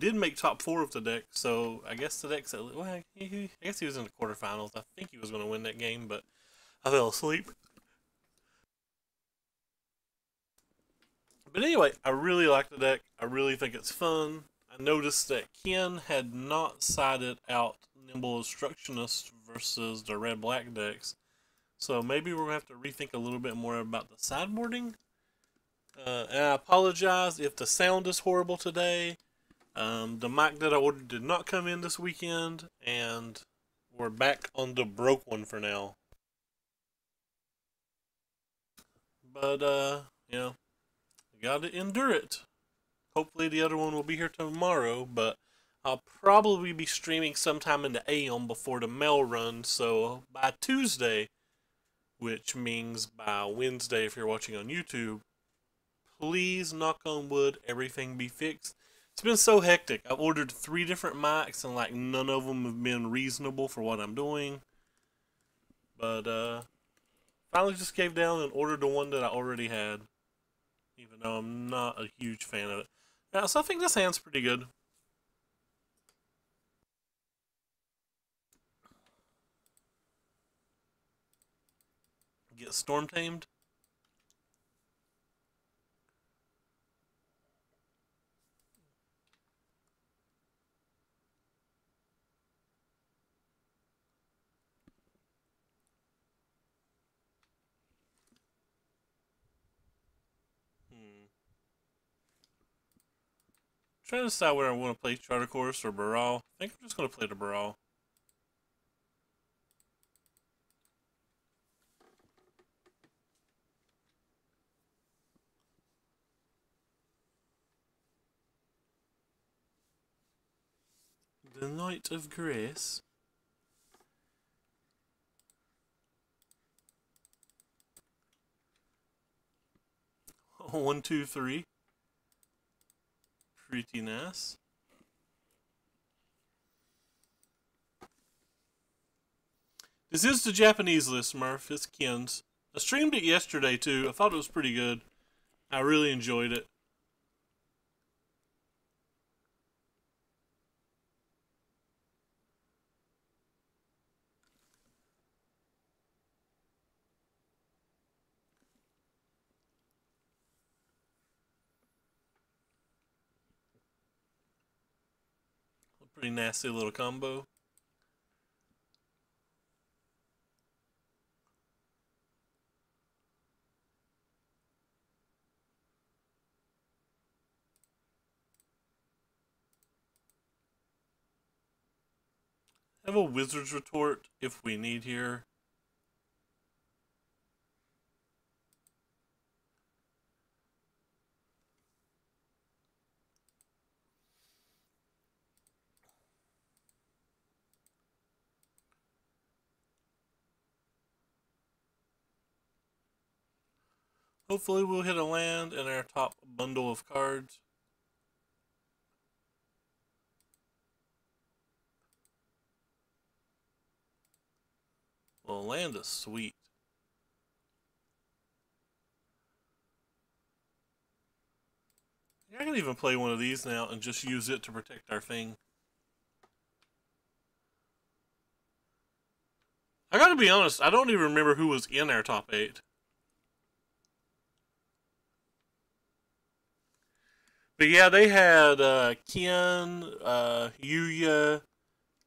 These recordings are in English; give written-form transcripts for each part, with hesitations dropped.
did make top four of the deck, so I guess the deck's well. I guess he was in the quarterfinals. I think he was going to win that game, but I fell asleep. But anyway, I really like the deck. I really think it's fun. I noticed that Ken had not sided out Nimble Obstructionist versus the red black decks. So maybe we're going to have to rethink a little bit more about the sideboarding. And I apologize if the sound is horrible today. The mic that I ordered did not come in this weekend, and we're back on the broke one for now. But, you know, you gotta endure it. Hopefully the other one will be here tomorrow, but I'll probably be streaming sometime in the AM before the mail run, so by Tuesday, which means by Wednesday if you're watching on YouTube, please, knock on wood, everything be fixed. It's been so hectic. I've ordered 3 different mics and like none of them have been reasonable for what I'm doing. But finally just gave down and ordered the one that I already had, even though I'm not a huge fan of it. Yeah, so I think this hand's pretty good. Get storm tamed. Trying to decide whether I want to play Charter Course or Baral. I think I'm just going to play the Baral. The Knight of Grace. One, two, three. Pretty nice. This is the Japanese list, Murph. It's Ken's. I streamed it yesterday too. I thought it was pretty good. I really enjoyed it. A pretty nasty little combo. Have a Wizard's Retort if we need here. Hopefully we'll hit a land in our top bundle of cards. Well, land is sweet. I can even play one of these now and just use it to protect our thing. I gotta be honest, I don't even remember who was in our top 8. But yeah, they had Ken, Yuya,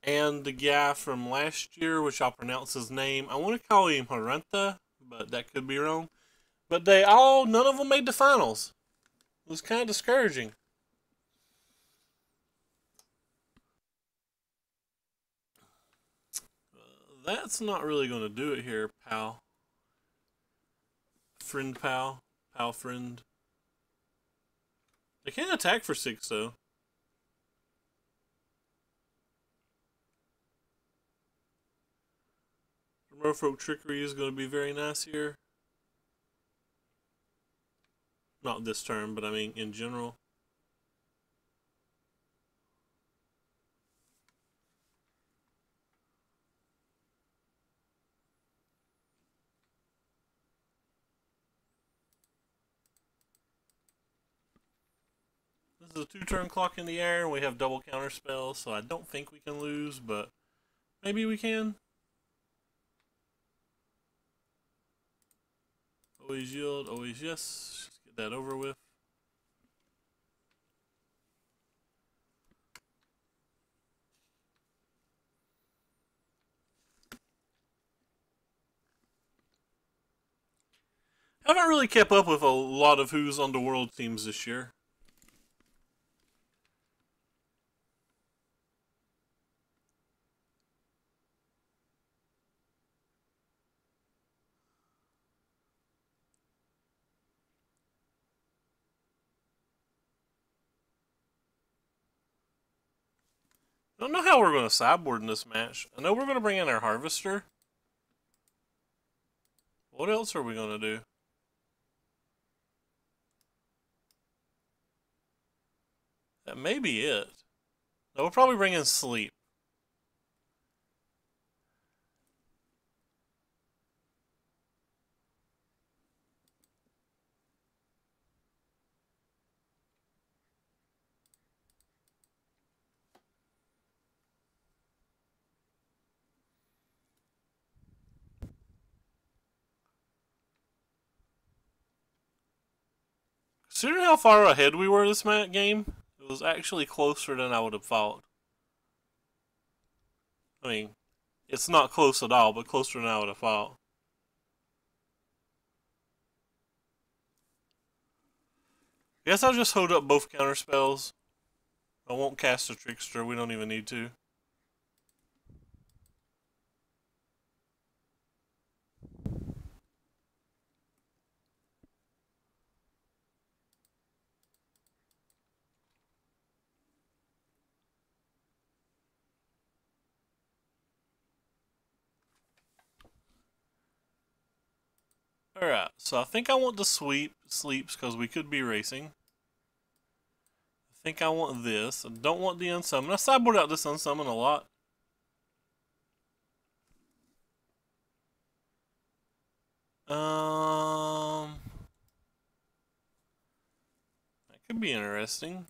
and the guy from last year, which I'll pronounce his name. I want to call him Haranta, but that could be wrong. But none of them made the finals. It was kind of discouraging. That's not really going to do it here, pal. Friend, pal. Pal, friend. They can't attack for 6, though. Merfolk Trickery is going to be very nice here. Not this turn, but I mean in general. This is a 2-turn clock in the air, and we have double counter spells, so I don't think we can lose, but maybe we can. Always yield, always yes. Just get that over with. I haven't really kept up with a lot of who's on the world teams this year. I don't know how we're going to sideboard in this match. I know we're going to bring in our Harvester. What else are we going to do? That may be it. No, we'll probably bring in Sleep. Considering how far ahead we were this game, it was actually closer than I would have thought. I mean, it's not close at all, but closer than I would have thought. I guess I'll just hold up both counter spells. I won't cast a Trickster, we don't even need to. Alright, so I think I want the sleeps because we could be racing. I think I want this. I don't want the unsummon. I sideboard out this unsummon a lot. That could be interesting.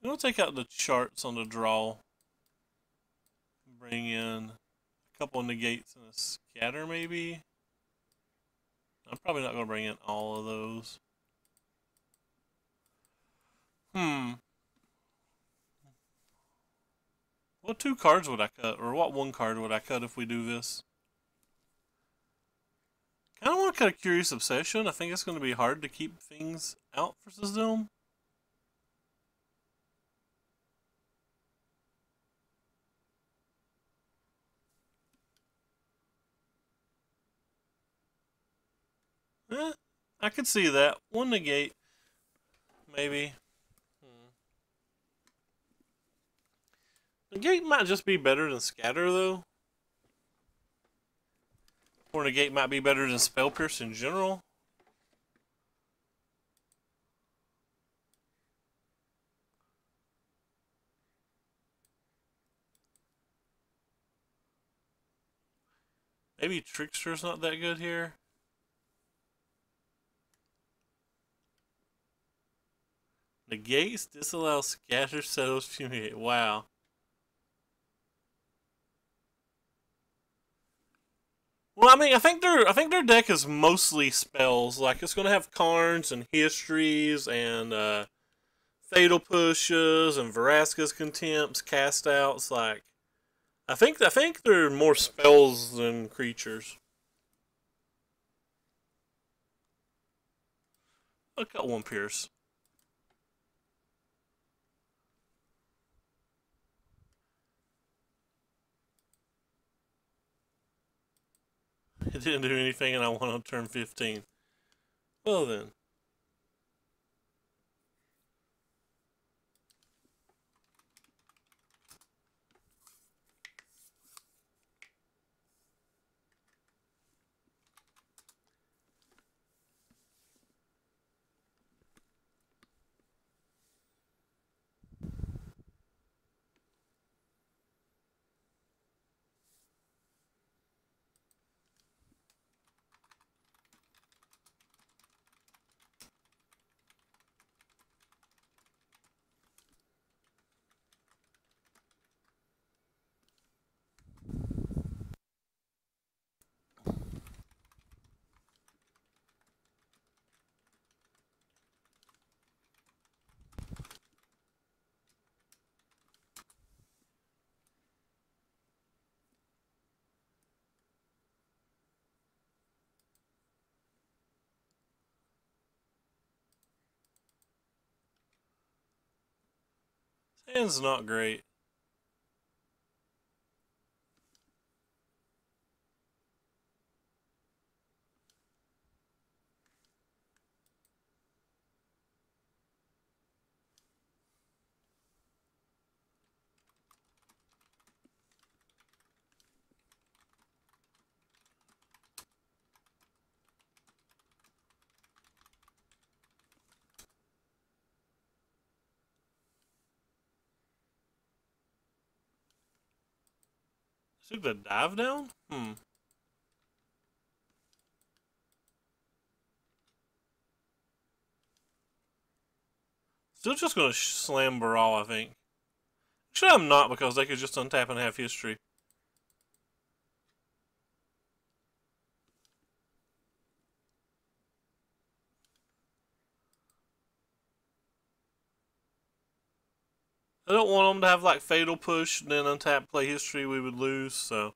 We'll take out the charts on the draw. Bring in a couple of negates and a scatter, maybe. I'm probably not going to bring in all of those. What 2 cards would I cut? Or what 1 card would I cut if we do this? Kind of want to cut a Curious Obsession. I think it's going to be hard to keep things out for Zyzzyl. I could see that. 1 negate. Maybe. Negate might just be better than Scatter, though. Or Negate might be better than Spell Pierce in general. Maybe Trickster's not that good here. Negates disallow Scatter, Settles, Fumigate. Wow. Well, I mean, I think their deck is mostly spells. Like it's gonna have Karns and Histories and Fatal Pushes and Vraska's Contempts, Cast Outs. Like, I think they're more spells than creatures. I'll cut 1 Pierce. It didn't do anything, and I won on turn 15. Well then. Hand's not great. Took the dive down? Still just gonna slam Baral, I think. Actually, I'm not because they could just untap and have history. I don't want them to have like Fatal Push, then untap, play history, we would lose, so.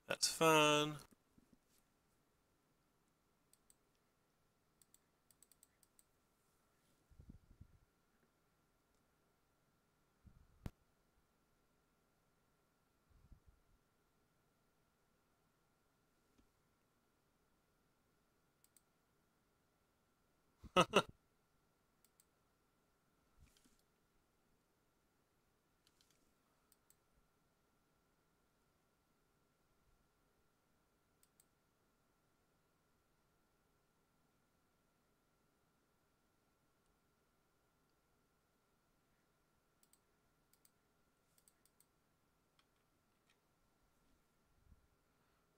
That's fine.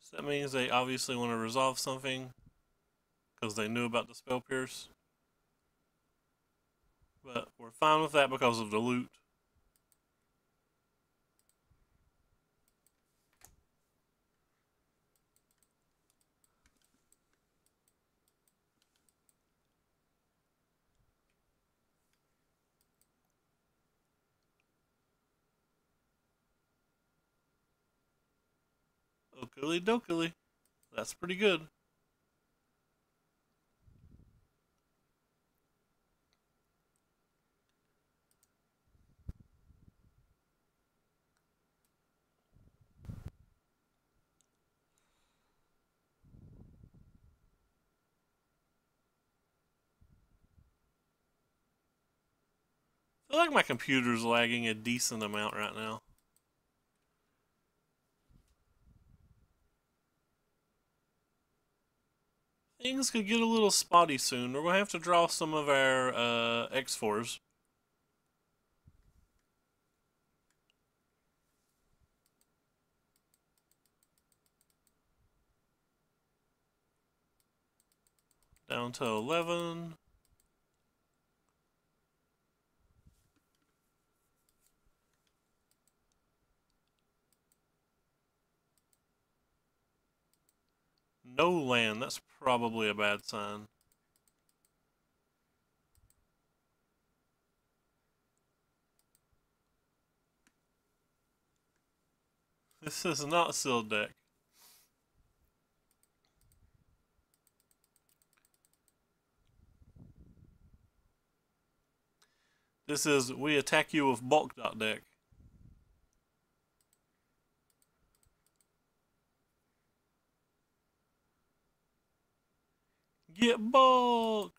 So that means they obviously want to resolve something because they knew about the Spell Pierce. But we're fine with that because of the loot. Okily dokily. That's pretty good. I feel like my computer's lagging a decent amount right now. Things could get a little spotty soon. We're going to have to draw some of our X4s. Down to 11. No land. That's probably a bad sign. This is not sealed deck. This is we attack you with bulk dot deck. Get bulked!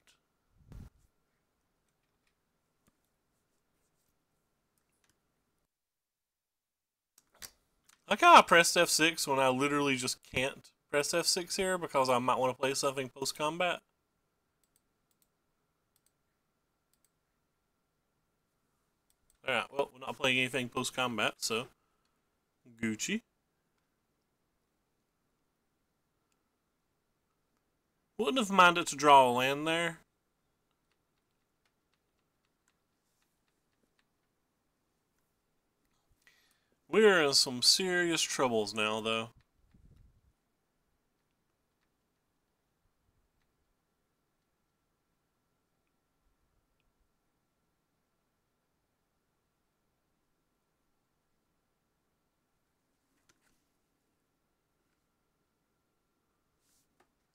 Like how I pressed F6 when I literally just can't press F6 here because I might want to play something post combat. Alright, well, we're not playing anything post combat, so Gucci. Wouldn't have minded to draw a land there. We're in some serious troubles now, though.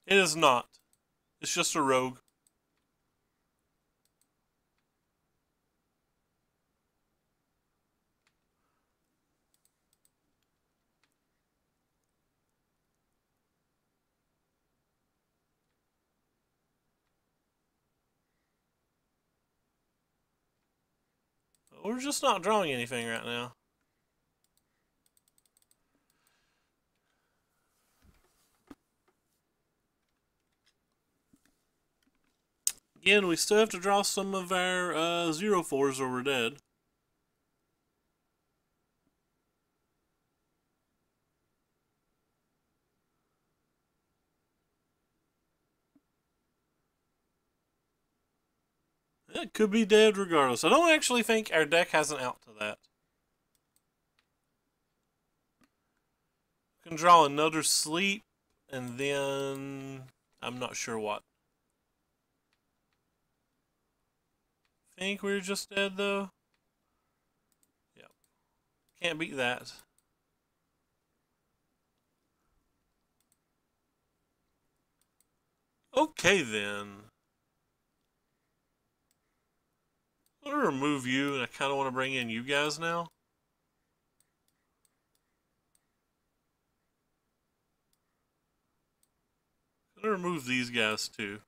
It is not. It's just a rogue. We're just not drawing anything right now. Again, we still have to draw some of our 0-4s or we're dead. It could be dead regardless. I don't actually think our deck has an out to that. We can draw another sleep, and then I'm not sure what. Think we're just dead though? Yep. Can't beat that. Okay then. I'm gonna remove you, and I kind of want to bring in you guys now. I'm gonna remove these guys too.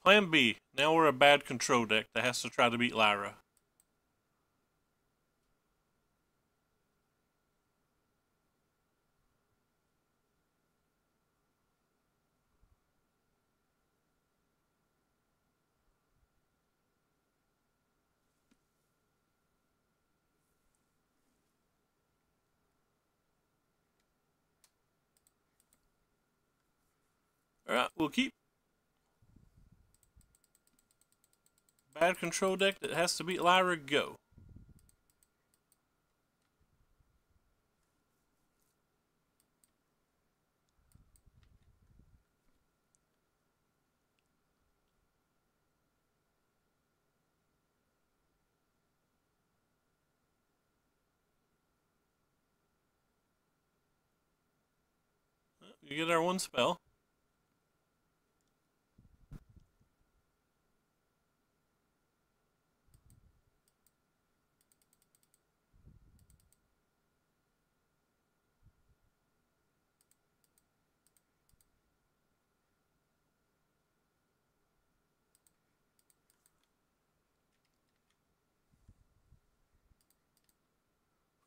Plan B. Now we're a bad control deck that has to try to beat Lyra. Alright, we'll keep. Bad control deck that has to beat Lyra, go. You get our one spell.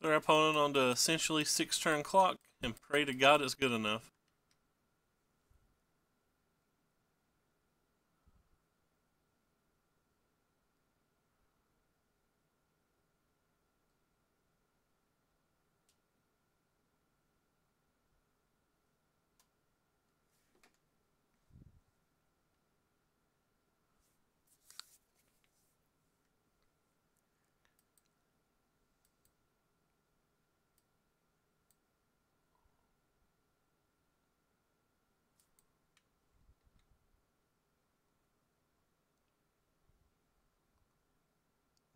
Put our opponent on the essentially 6-turn clock and pray to God it's good enough.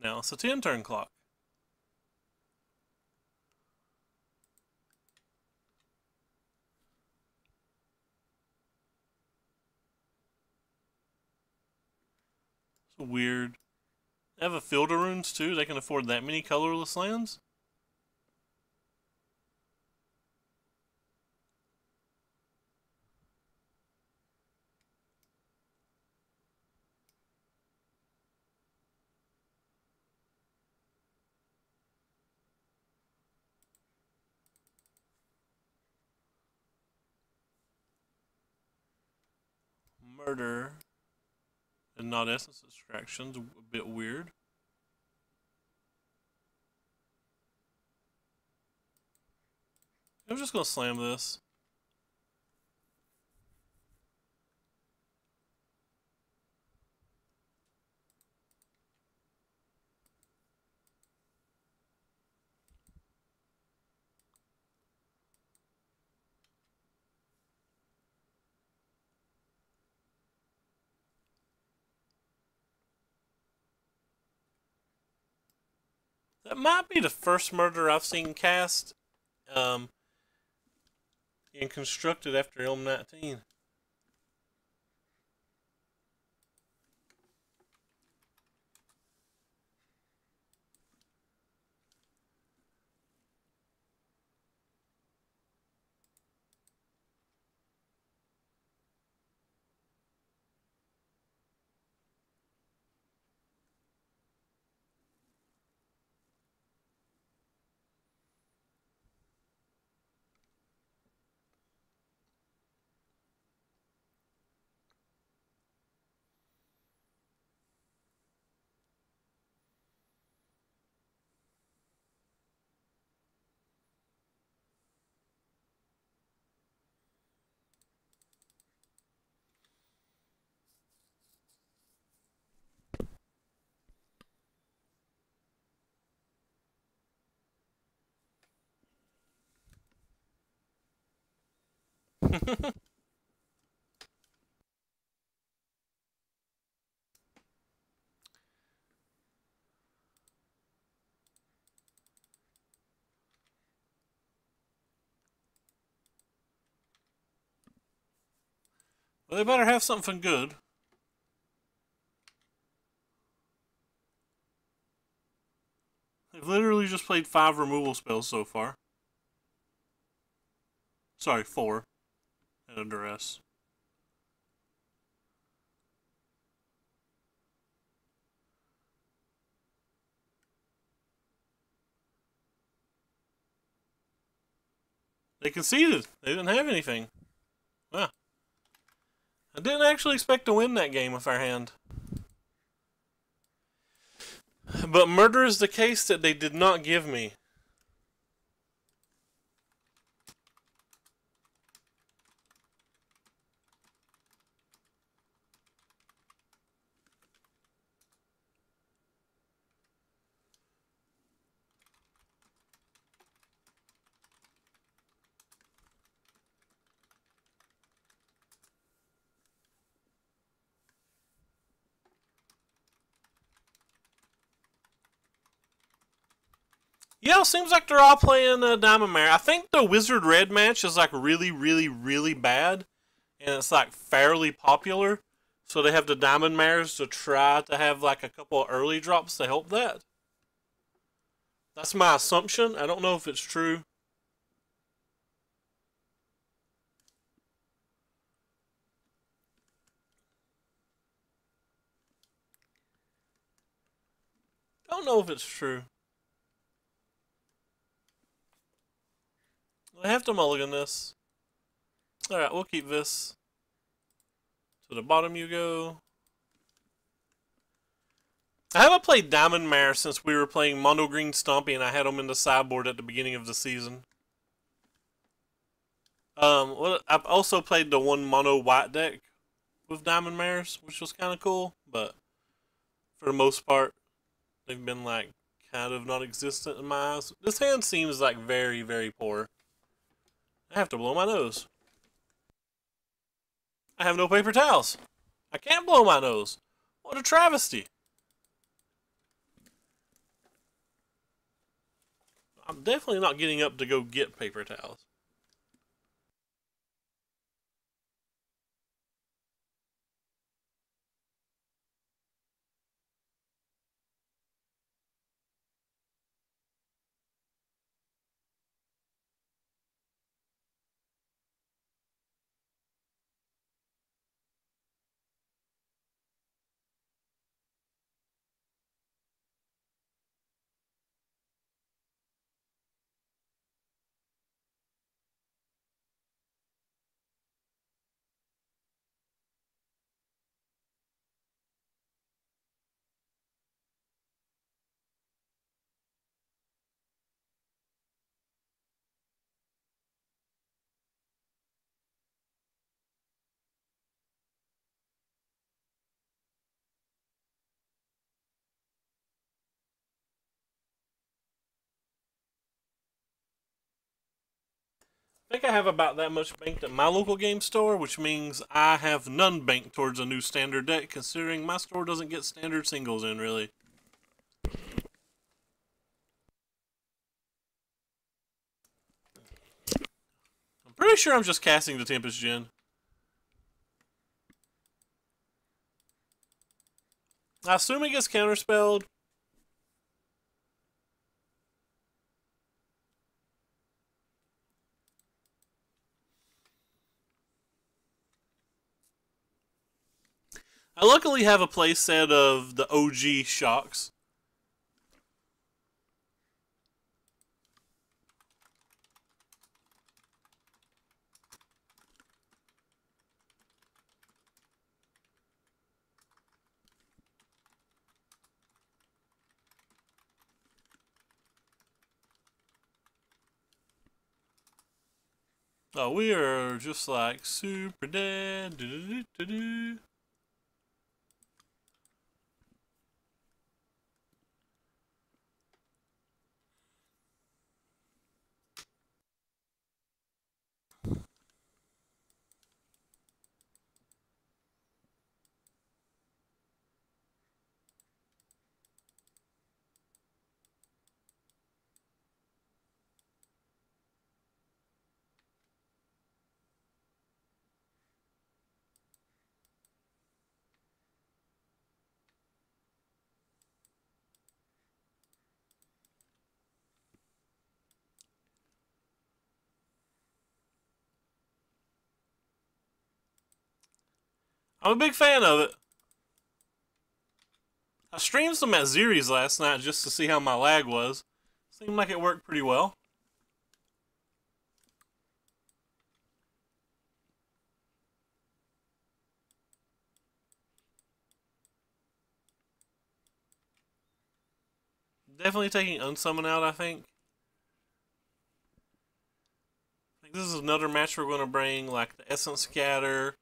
Now it's a 10-turn clock. It's weird. They have a field of runes too. They can afford that many colorless lands. Murder and not essence extractions. A bit weird. I'm just gonna slam this. That might be the first murder I've seen cast and constructed after Elm 19. Well, they better have something good. They've literally just played 5 removal spells so far. Sorry, 4. And a duress. They conceded. They didn't have anything. Well, I didn't actually expect to win that game with our hand. But murder is the case that they did not give me. Yeah, it seems like they're all playing Diamond Mare. I think the Wizard Red match is like really, really, really bad. And it's like fairly popular. So they have the Diamond Mares to try to have like a couple of early drops to help that. That's my assumption. I don't know if it's true. Don't know if it's true. I have to mulligan this. Alright, we'll keep this. To the bottom you go. I haven't played Diamond Mare since we were playing Mono Green Stompy and I had them in the sideboard at the beginning of the season. Well, I've also played the one Mono White deck with Diamond Mares, which was kind of cool, but for the most part, they've been like kind of non-existent in my eyes. This hand seems like very, very poor. I have to blow my nose. I have no paper towels. I can't blow my nose. What a travesty. I'm definitely not getting up to go get paper towels. I think I have about that much banked at my local game store, which means I have none banked towards a new standard deck, considering my store doesn't get standard singles in, really. Pretty sure I'm just casting the Tempest Gen. I assume it gets counterspelled. I luckily have a playset of the OG shocks. Oh, we are just like super dead. Do-do-do-do-do. I'm a big fan of it. I streamed some at Zeri's last night just to see how my lag was. Seemed like it worked pretty well. Definitely taking Unsummon out, I think. This is another match we're going to bring, like the Essence Scatter,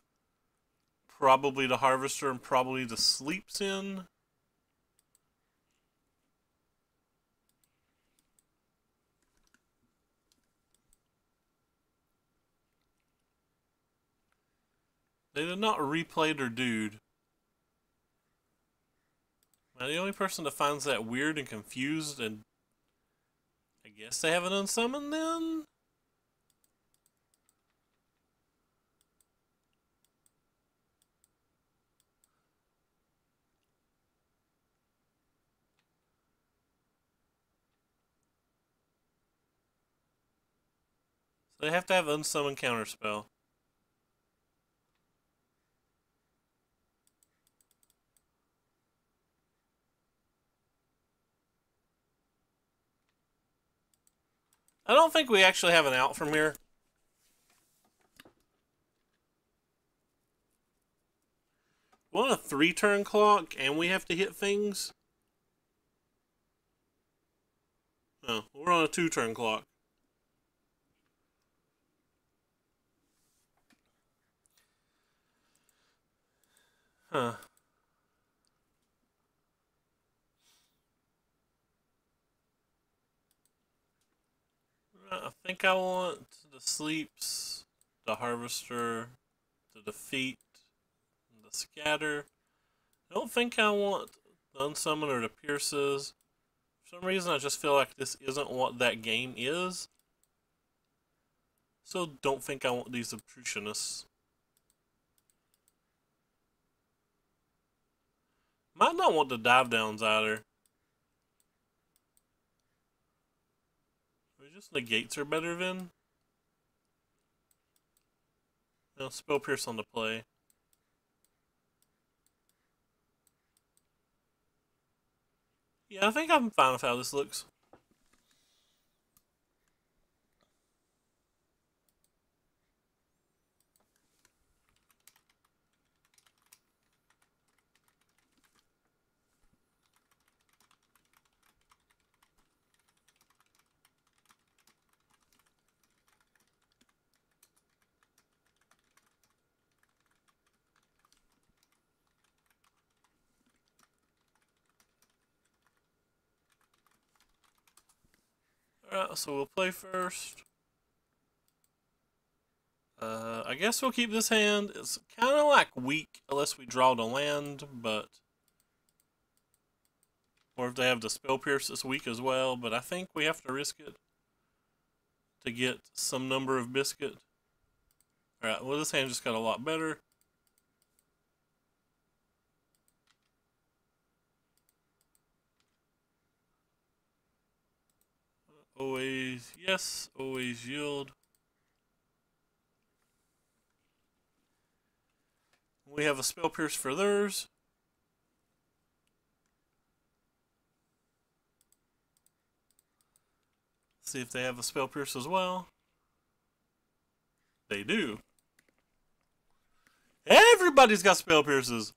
probably the Harvester, and probably the Sleeps in. They did not replay their dude. Now, the only person that finds that weird and confused, and I guess they haven't unsummoned then? So they have to have unsummon counterspell. I don't think we actually have an out from here. We're on a 3-turn clock, and we have to hit things? No, we're on a 2-turn clock. Huh. I think I want the Sleeps, the Harvester, the Defeat, the Scatter. I don't think I want the Unsummon or the Pierces. For some reason, I just feel like this isn't what that game is. So don't think I want these Obtrusionists. Might not want the Dive Downs either. Or just Negates are better than. No, Spell Pierce on the play. Yeah, I think I'm fine with how this looks. Alright, so we'll play first. I guess we'll keep this hand. It's kind of like weak unless we draw the land, but... Or if they have the Spell Pierce, it's weak as well, but I think we have to risk it to get some number of biscuit. Alright, well this hand just got a lot better. Always, yes, always yield. We have a Spell Pierce for theirs. See if they have a Spell Pierce as well. They do. Everybody's got Spell Pierces.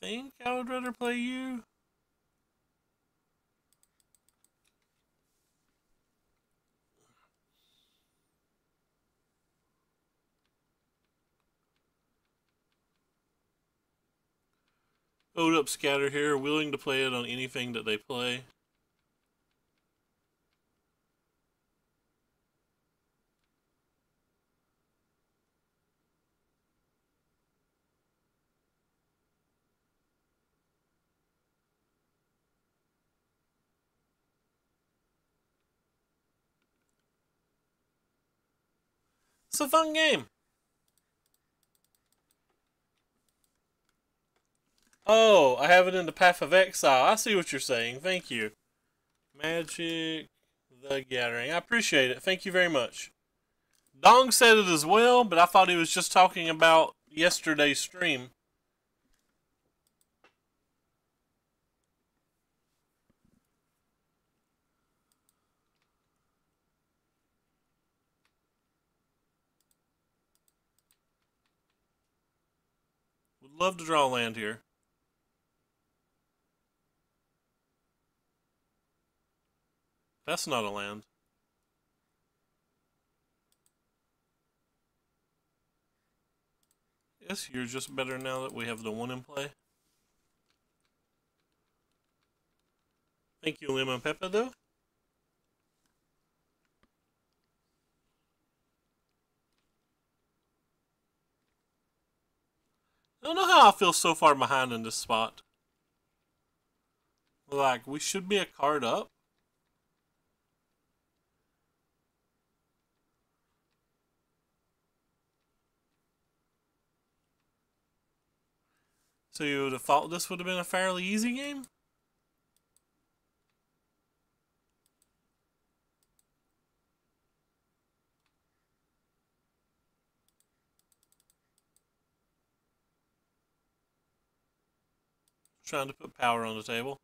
Think I would rather play you. Ode up Scatter here, willing to play it on anything that they play. It's a fun game. Oh, I have it in the Path of Exile. I see what you're saying. Thank you. Magic the Gathering. I appreciate it. Thank you very much. Dong said it as well, but I thought he was just talking about yesterday's stream. Would love to draw land here. That's not a land. Yes, you're just better now that we have the one in play. Thank you, Lemon Pepper, though. I don't know how I feel so far behind in this spot. Like, we should be a card up. So you would have thought this would have been a fairly easy game? Trying to put power on the table.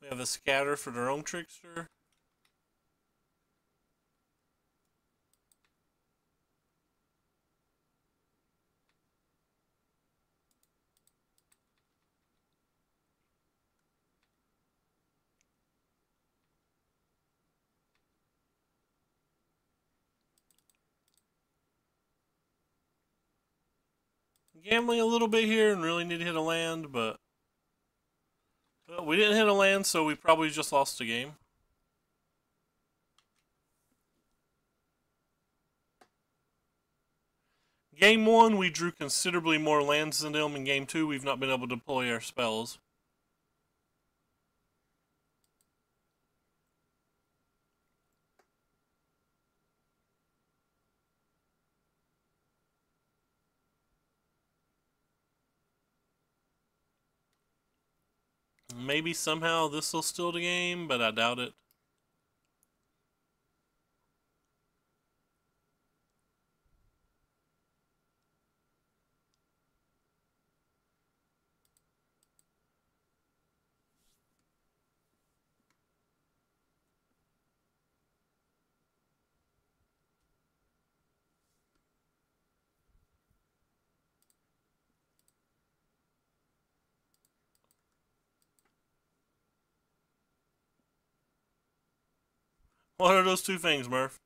We have a scatter for their own trickster. Gambling a little bit here and really need to hit a land, but well, we didn't hit a land, so we probably just lost the game. Game 1, we drew considerably more lands than them. In Game 2, we've not been able to deploy our spells. Maybe somehow this will steal the game, but I doubt it. What are those two things, Murph?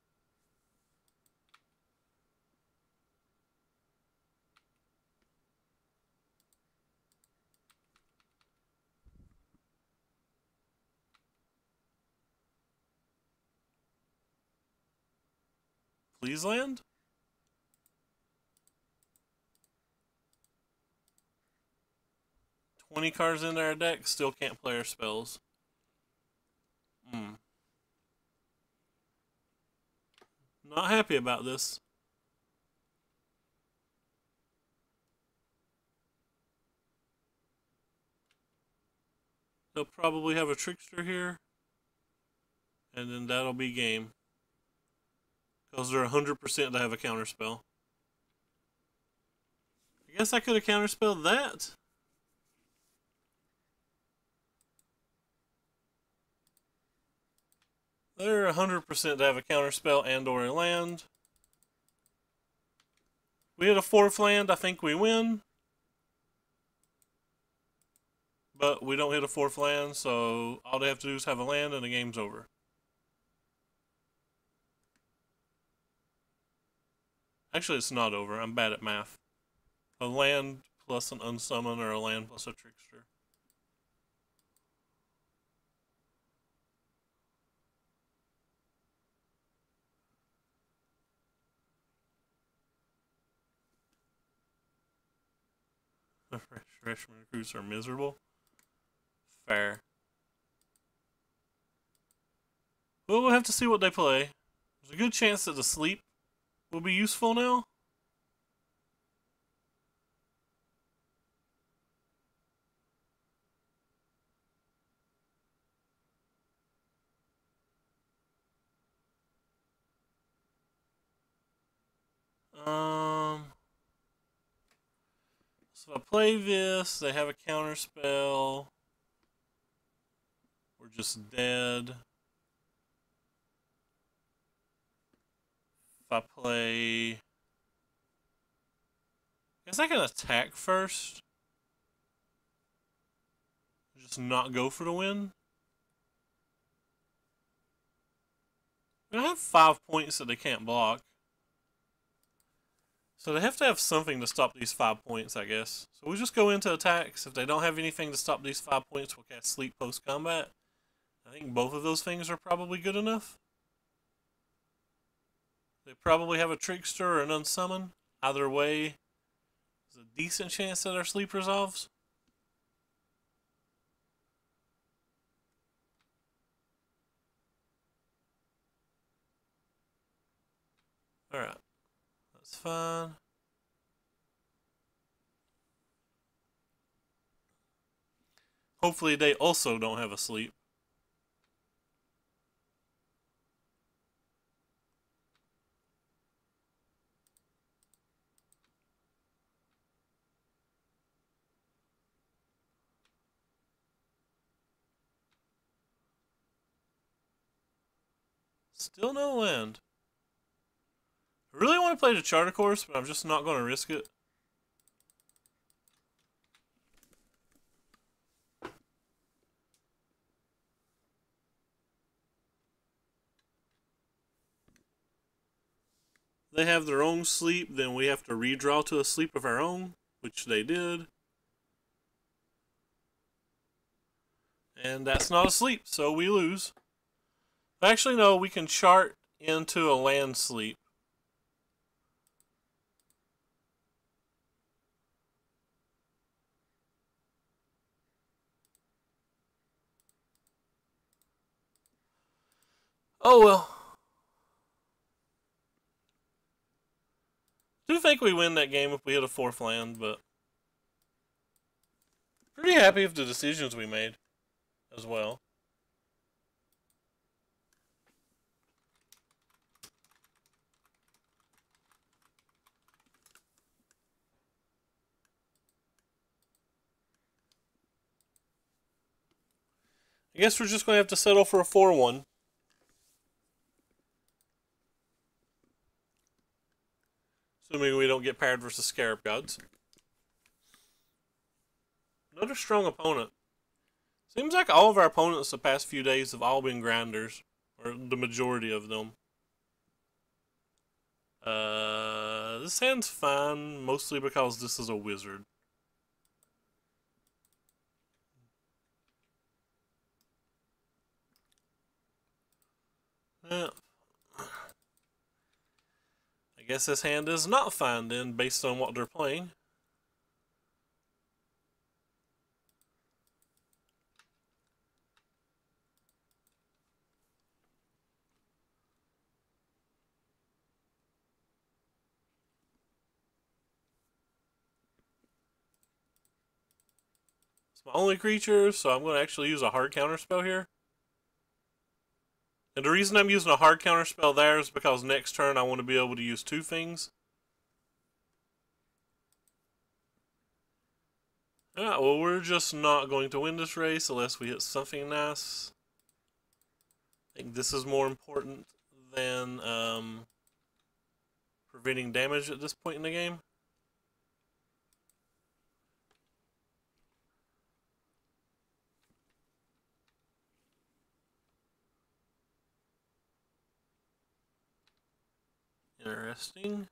Please land. "20 cards into our deck, still can't play our spells. Not happy about this. They'll probably have a Trickster here. And then that'll be game. Because they're 100% to have a counterspell. I guess I could have counterspelled that. They're 100% to have a counterspell and or a land. We hit a 4th land, I think we win. But we don't hit a 4th land, so all they have to do is have a land and the game's over. Actually, it's not over. I'm bad at math. A land plus an unsummon or a land plus a trickster. The freshman recruits are miserable. Fair. Well, we'll have to see what they play. There's a good chance that the sleep will be useful now. So if I play this, they have a counter spell. We're just dead. If I play, I guess I can attack first. Just not go for the win. I have 5 points that they can't block. So they have to have something to stop these 5 points, I guess. So we'll just go into attacks. If they don't have anything to stop these 5 points, we'll cast Sleep post-combat. I think both of those things are probably good enough. They probably have a Trickster or an Unsummon. Either way, there's a decent chance that our Sleep resolves. Alright. That's fine. Hopefully they also don't have a sleep. Still no land. I really want to play the Charter Course, but I'm just not going to risk it. They have their own sleep, then we have to redraw to a sleep of our own, which they did. And that's not a sleep, so we lose. Actually, no, we can chart into a land sleep. Oh well. I do think we win that game if we hit a 4th land, but pretty happy with the decisions we made as well. I guess we're just going to have to settle for a 4-1. Assuming we don't get paired versus Scarab Gods. Another strong opponent. Seems like all of our opponents the past few days have all been grinders. Or the majority of them. This hand's fine, mostly because this is a wizard. Yeah. guess this hand is not fine then, based on what they're playing. It's my only creature, so I'm going to actually use a hard counter spell here. And the reason I'm using a hard counter spell there is because next turn I want to be able to use two things. Yeah, well, we're just not going to win this race unless we hit something nice. I think this is more important than preventing damage at this point in the game. Interesting.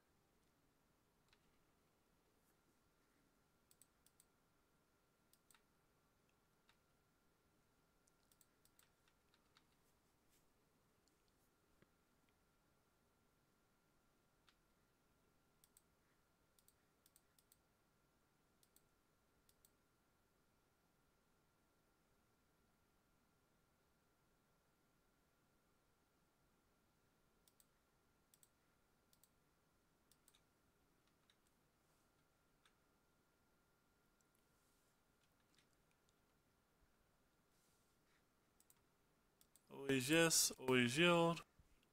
Always yes, always yield.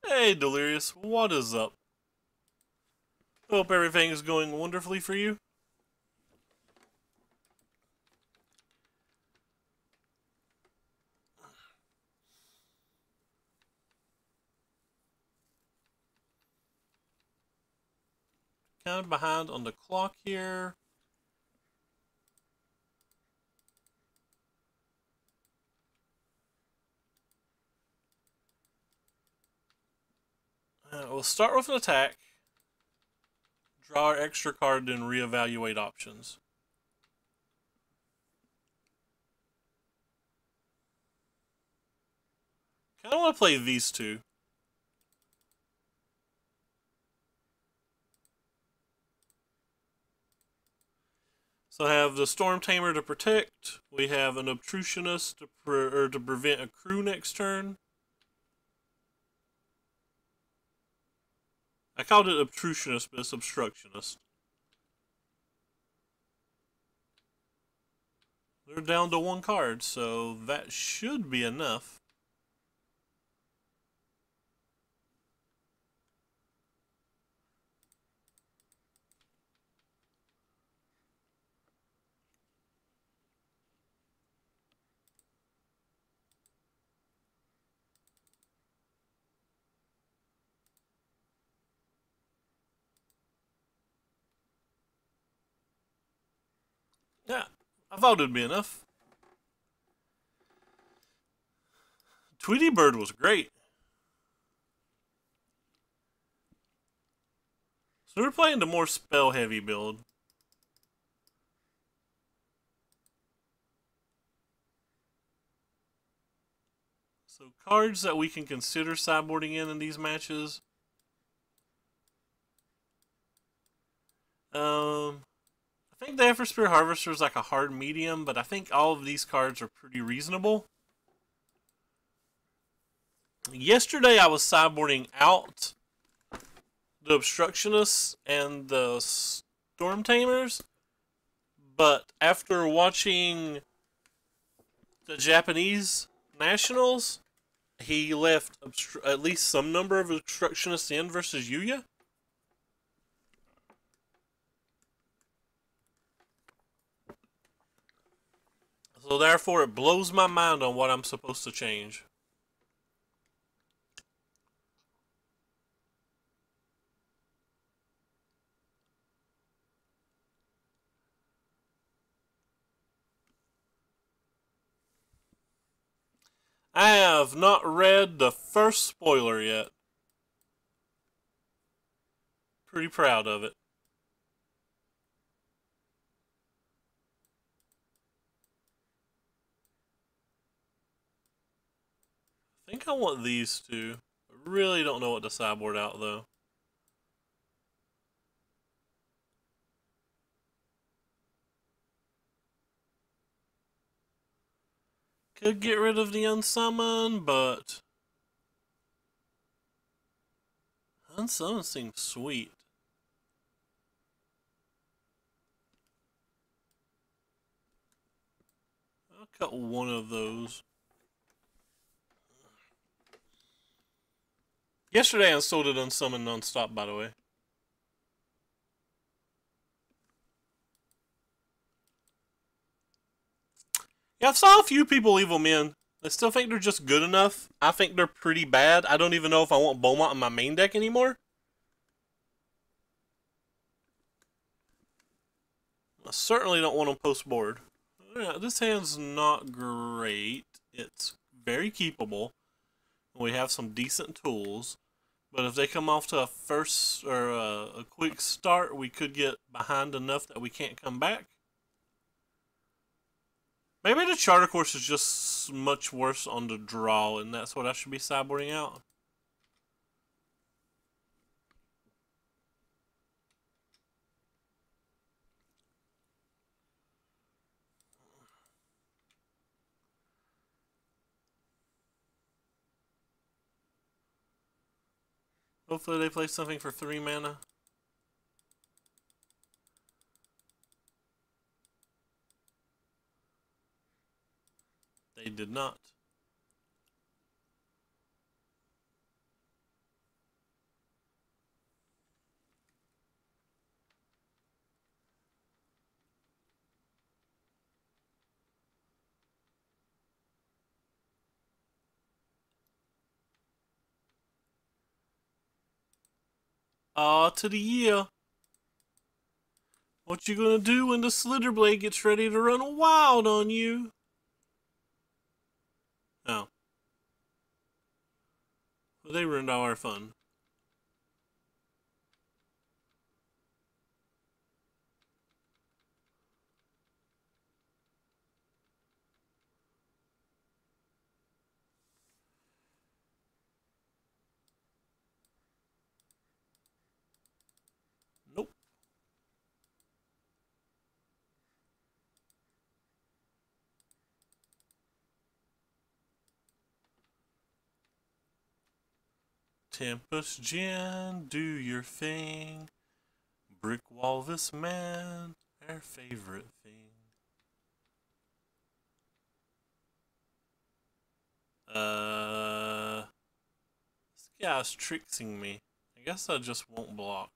Hey, Delirious, what is up? Hope everything is going wonderfully for you. Kind of behind on the clock here. We'll start with an attack. Draw our extra card, then reevaluate options. Kind of want to play these two. So I have the Storm Tamer to protect. We have an Obtrusionist to prevent a crew next turn. I called it Obtrusionist, but it's Obstructionist. They're down to one card, so that should be enough. Yeah, I thought it'd be enough. Tweety Bird was great. So we're playing the more spell-heavy build. So cards that we can consider sideboarding in these matches. I think the Everspear Harvester is like a hard medium, but I think all of these cards are pretty reasonable. Yesterday I was sideboarding out the Obstructionists and the Storm Tamers, but after watching the Japanese Nationals, he left at least some number of Obstructionists in versus Yuya. So therefore, it blows my mind on what I'm supposed to change. I have not read the first spoiler yet. Pretty proud of it. I think I want these two. I really don't know what to sideboard out though. Could get rid of the unsummon, but unsummon seems sweet. I'll cut one of those. Yesterday I still did unsummon non-stop, by the way. Yeah, I've saw a few people leave them in. I still think they're just good enough. I think they're pretty bad. I don't even know if I want Beaumont in my main deck anymore. I certainly don't want them post-board. Yeah, this hand's not great. It's very keepable. We have some decent tools. But if they come off to a first or a quick start, we could get behind enough that we can't come back. Maybe the Charter Course is just much worse on the draw, and that's what I should be sideboarding out. Hopefully they play something for 3 mana. They did not. Aw, to the year. What you gonna do when the Slitherblade gets ready to run wild on you? Oh. Well, they ruined all our fun. Nope. Tempest Gin, do your thing. Brick Walrus Man, our favorite thing. This guy's tricksing me. I guess I just won't block.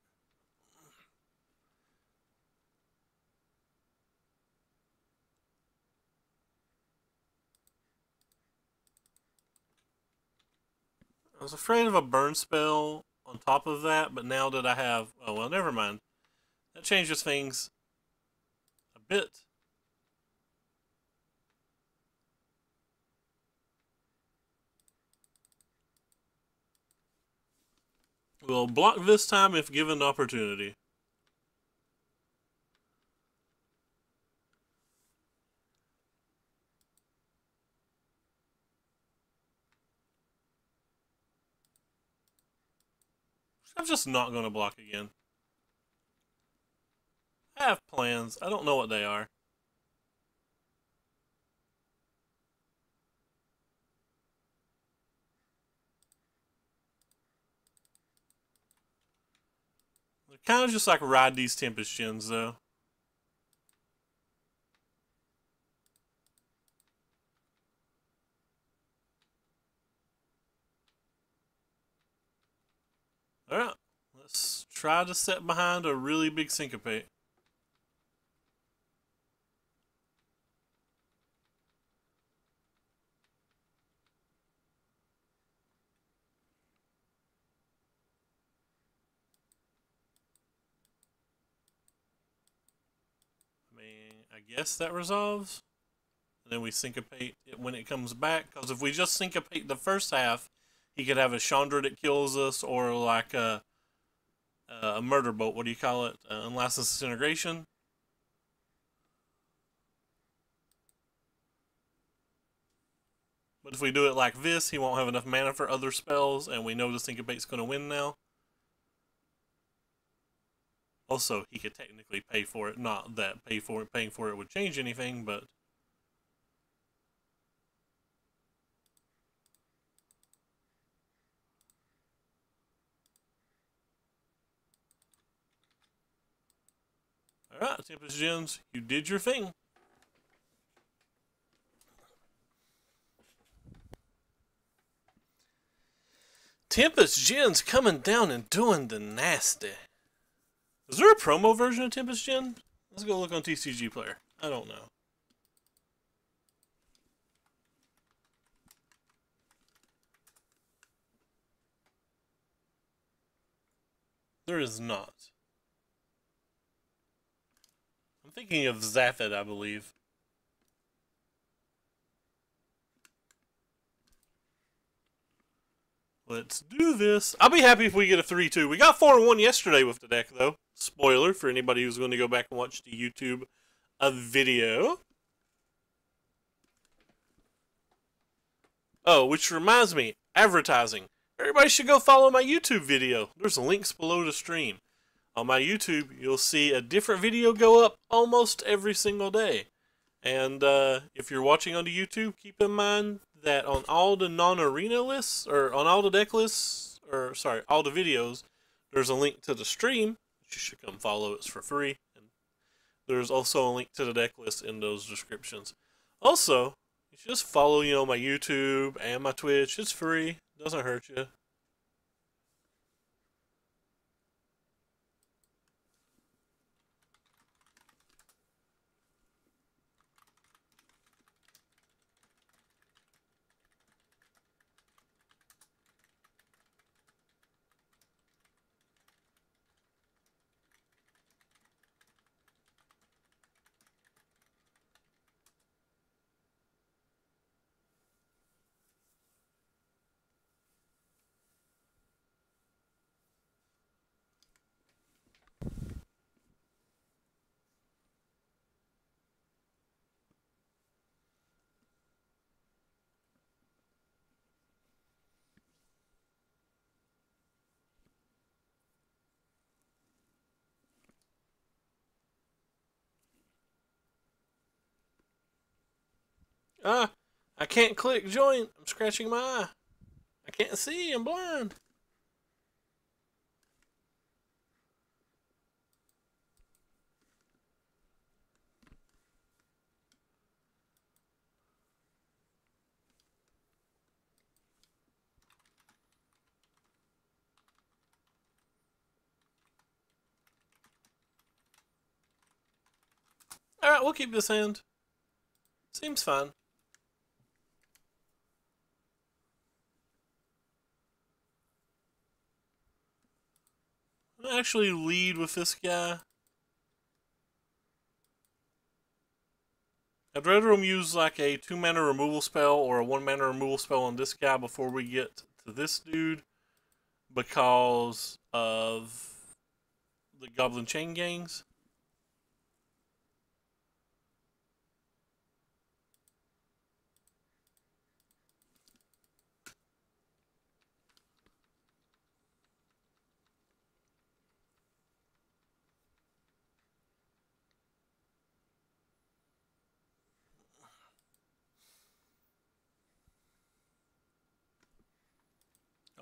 I was afraid of a burn spell on top of that, but now that I have... Oh, well, never mind. That changes things a bit. We'll block this time if given the opportunity. I'm just not going to block again. I have plans. I don't know what they are. They're kind of just like ride these Tempest Gens, though. Alright, let's try to set behind a really big Syncopate. I mean, I guess that resolves. And then we Syncopate it when it comes back. Because if we just Syncopate the first half, he could have a Chandra that kills us, or like a Murder Bolt. What do you call it? Unlicensed Disintegration. But if we do it like this, he won't have enough mana for other spells, and we know the Syncopate's going to win now. Also, he could technically pay for it. Not that paying for it would change anything, but... Alright, Tempest Gens, you did your thing. Tempest Gens coming down and doing the nasty. Is there a promo version of Tempest Gen? Let's go look on TCG Player. I don't know. There is not. I'm thinking of Zaphid, I believe. Let's do this. I'll be happy if we get a 3-2. We got 4-1 yesterday with the deck, though. Spoiler for anybody who's going to go back and watch the YouTube video. Oh, which reminds me, advertising. Everybody should go follow my YouTube video. There's links below the stream. On my YouTube, you'll see a different video go up almost every single day. And if you're watching on the YouTube, keep in mind that on all the non-arena lists, or on all the deck lists, or sorry, all the videos, there's a link to the stream. You should come follow. It's for free. And there's also a link to the deck list in those descriptions. Also, you should just follow on my YouTube and my Twitch. It's free. Doesn't hurt you. Ah, I can't click join. I'm scratching my eye. I can't see. I'm blind. Alright, we'll keep this hand. Seems fine. I'll actually lead with this guy. I'd rather him use like a 2-mana removal spell or a 1-mana removal spell on this guy before we get to this dude, because of the Goblin Chain Gangs.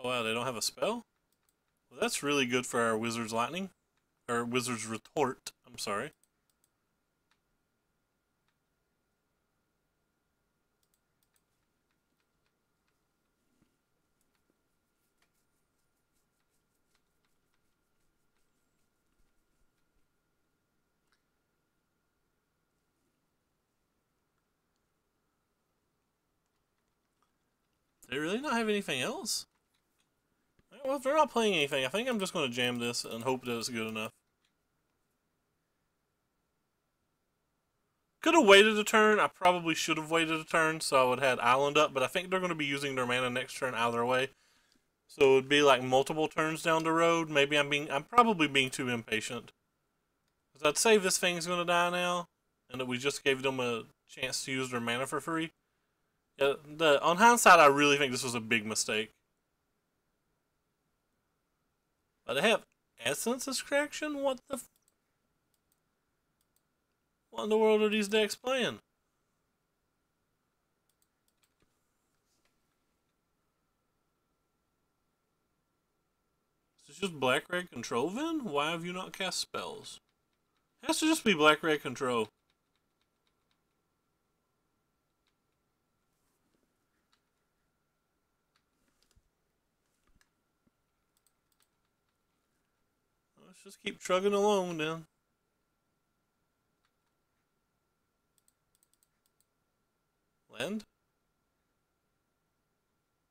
Oh wow, they don't have a spell? Well, that's really good for our Wizard's Lightning. Or Wizard's Retort, I'm sorry. They really not have anything else? Well, if they're not playing anything, I think I'm just going to jam this and hope that it's good enough. Could have waited a turn. I probably should have waited a turn, so I would have had Island up, but I think they're going to be using their mana next turn either way. So it would be like multiple turns down the road. Maybe I'm probably being too impatient. Because I'd say this thing's going to die now, and that we just gave them a chance to use their mana for free. Yeah, on hindsight, I really think this was a big mistake. But they have Essence Extraction? What in the world are these decks playing? Is this just black-red control then? Why have you not cast spells? Has to just be black-red control. Let's just keep trugging along then. Land?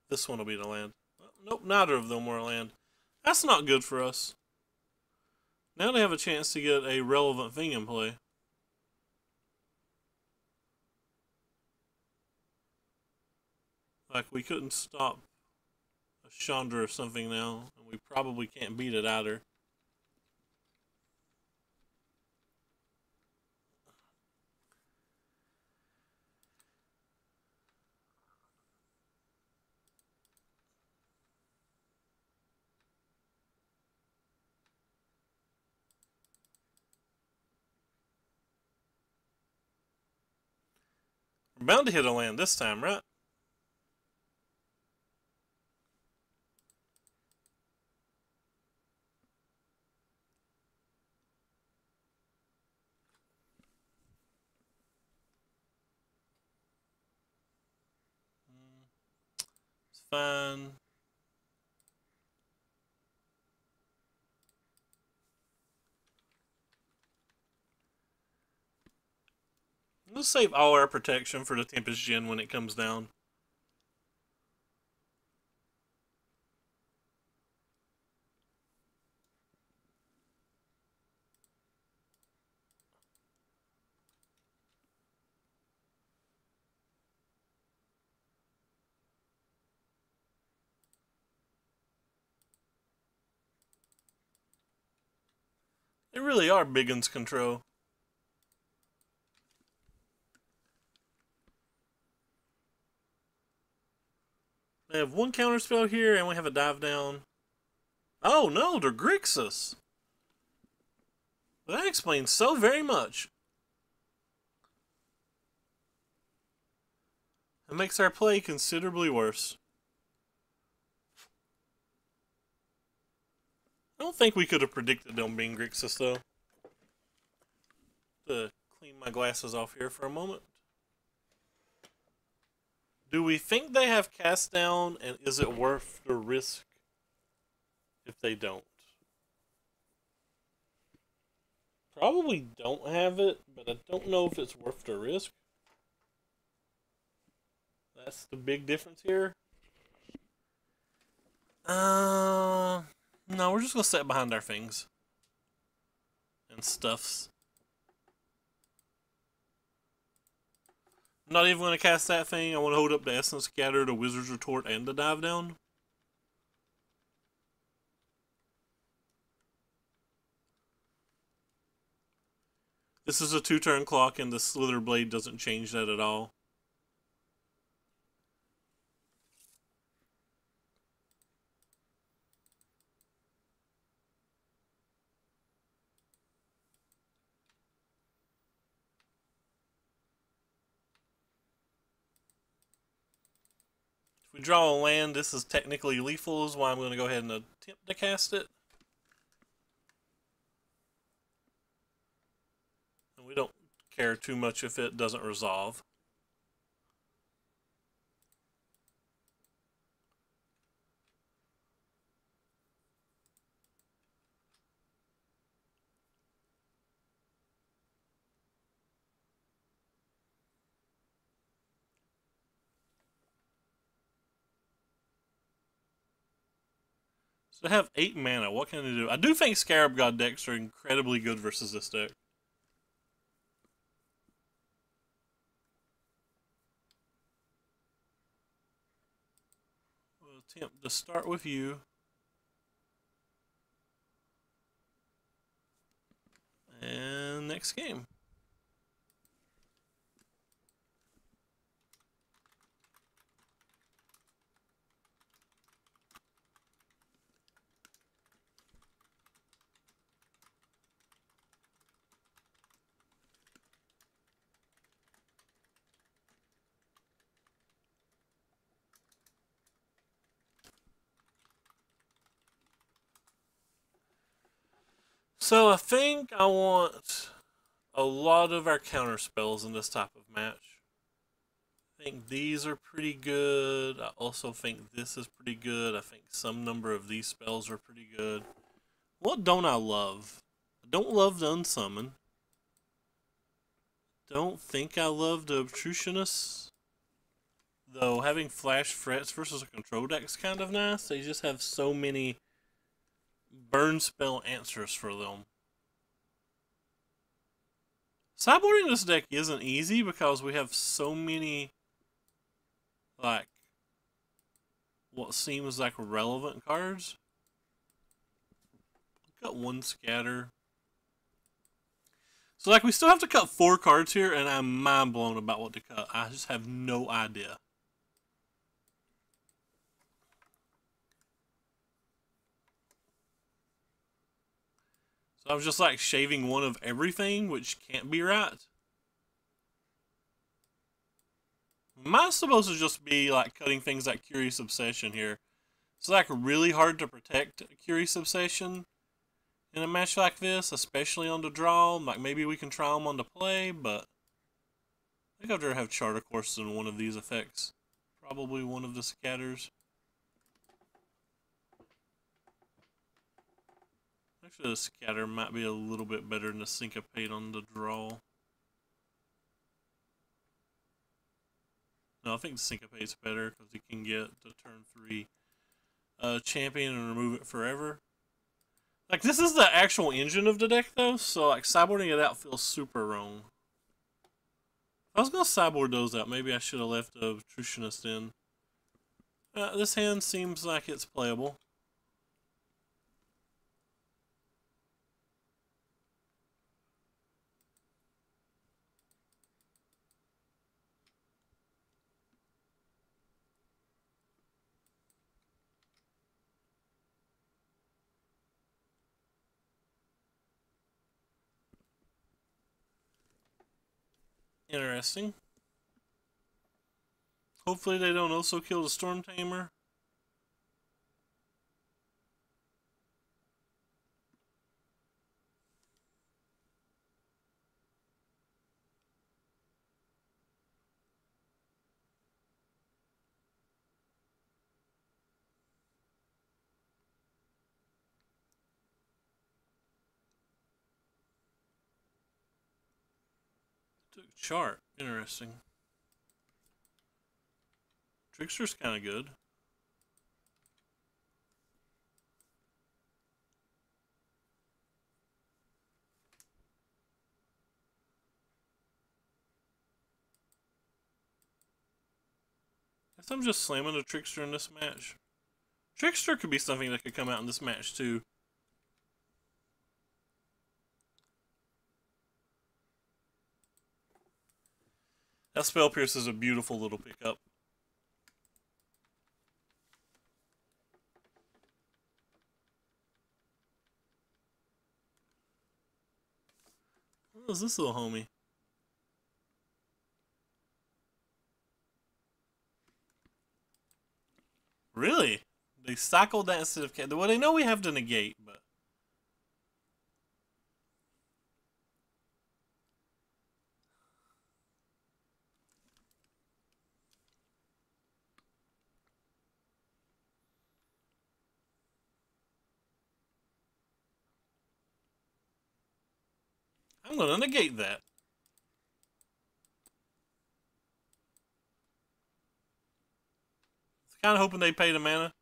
This one will be the land. Well, nope, neither of them were land. That's not good for us. Now they have a chance to get a relevant thing in play. Like, we couldn't stop a Chandra or something now, and we probably can't beat it either. We're bound to hit a land this time, right? It's fine. Let's save all our protection for the Tempest Gen when it comes down. They really are big uns control. They have one counter spell here, and we have a dive down. Oh no, they're Grixis. That explains so very much. It makes our play considerably worse. I don't think we could have predicted them being Grixis, though. To clean my glasses off here for a moment. Do we think they have cast down, and is it worth the risk if they don't? Probably don't have it, but I don't know if it's worth the risk. That's the big difference here. No, we're just gonna sit behind our things and stuffs. I'm not even gonna cast that thing. I want to hold up the Essence Scatter, the Wizard's Retort, and the Dive Down. This is a 2-turn clock, and the Slither Blade doesn't change that at all. If we draw a land, this is technically lethal, is why I'm going to go ahead and attempt to cast it. And we don't care too much if it doesn't resolve. So I have 8 mana. What can I do? I do think Scarab God decks are incredibly good versus this deck. We'll attempt to start with you. And next game. So I think I want a lot of our counter spells in this type of match. I think these are pretty good. I also think this is pretty good. I think some number of these spells are pretty good. What don't I love? I don't love the Unsummon. Don't think I love the Obtrusionist. Though having Flash Frets versus a control deck's kind of nice. They just have so many burn spell answers for them. Sideboarding this deck isn't easy because we have so many, like, what seems like relevant cards. Got one scatter. So, like, we still have to cut 4 cards here, and I'm mind blown about what to cut. I just have no idea. So I was just like shaving one of everything, which can't be right. Mine's supposed to just be like cutting things like Curious Obsession here. It's like really hard to protect Curious Obsession in a match like this, especially on the draw. Like maybe we can try them on the play, but I think I'd rather have Charter Course than one of these effects. Probably one of the scatters. Actually, the scatter might be a little bit better than the syncopate on the draw. No, I think the syncopate's better because you can get the turn 3 champion and remove it forever. Like, this is the actual engine of the deck, though, so, like, sideboarding it out feels super wrong. If I was going to sideboard those out, maybe I should have left the Obtrusionist in. This hand seems like it's playable. Interesting. Hopefully they don't also kill the Storm Tamer. Took chart. Interesting. Trickster's kind of good. Guess I'm just slamming the Trickster in this match. Trickster could be something that could come out in this match too. That Spell Pierce is a beautiful little pickup. What is this little homie? Really? They cycled that instead of... Well, they know we have to negate, but... I'm gonna negate that. Kind of hoping they pay the mana.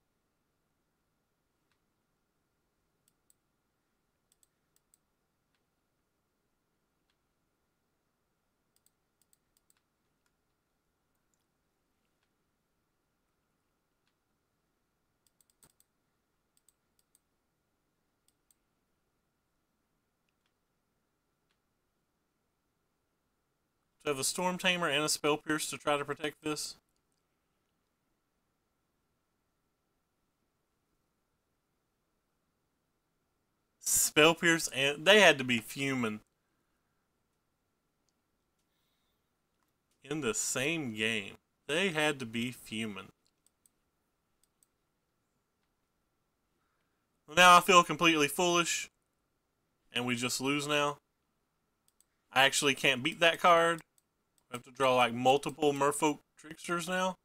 To have a Storm Tamer and a Spell Pierce to try to protect this. Spell Pierce and... They had to be fuming. In the same game. They had to be fuming. Now I feel completely foolish. And we just lose now. I actually can't beat that card. I have to draw like multiple Merfolk Tricksters now.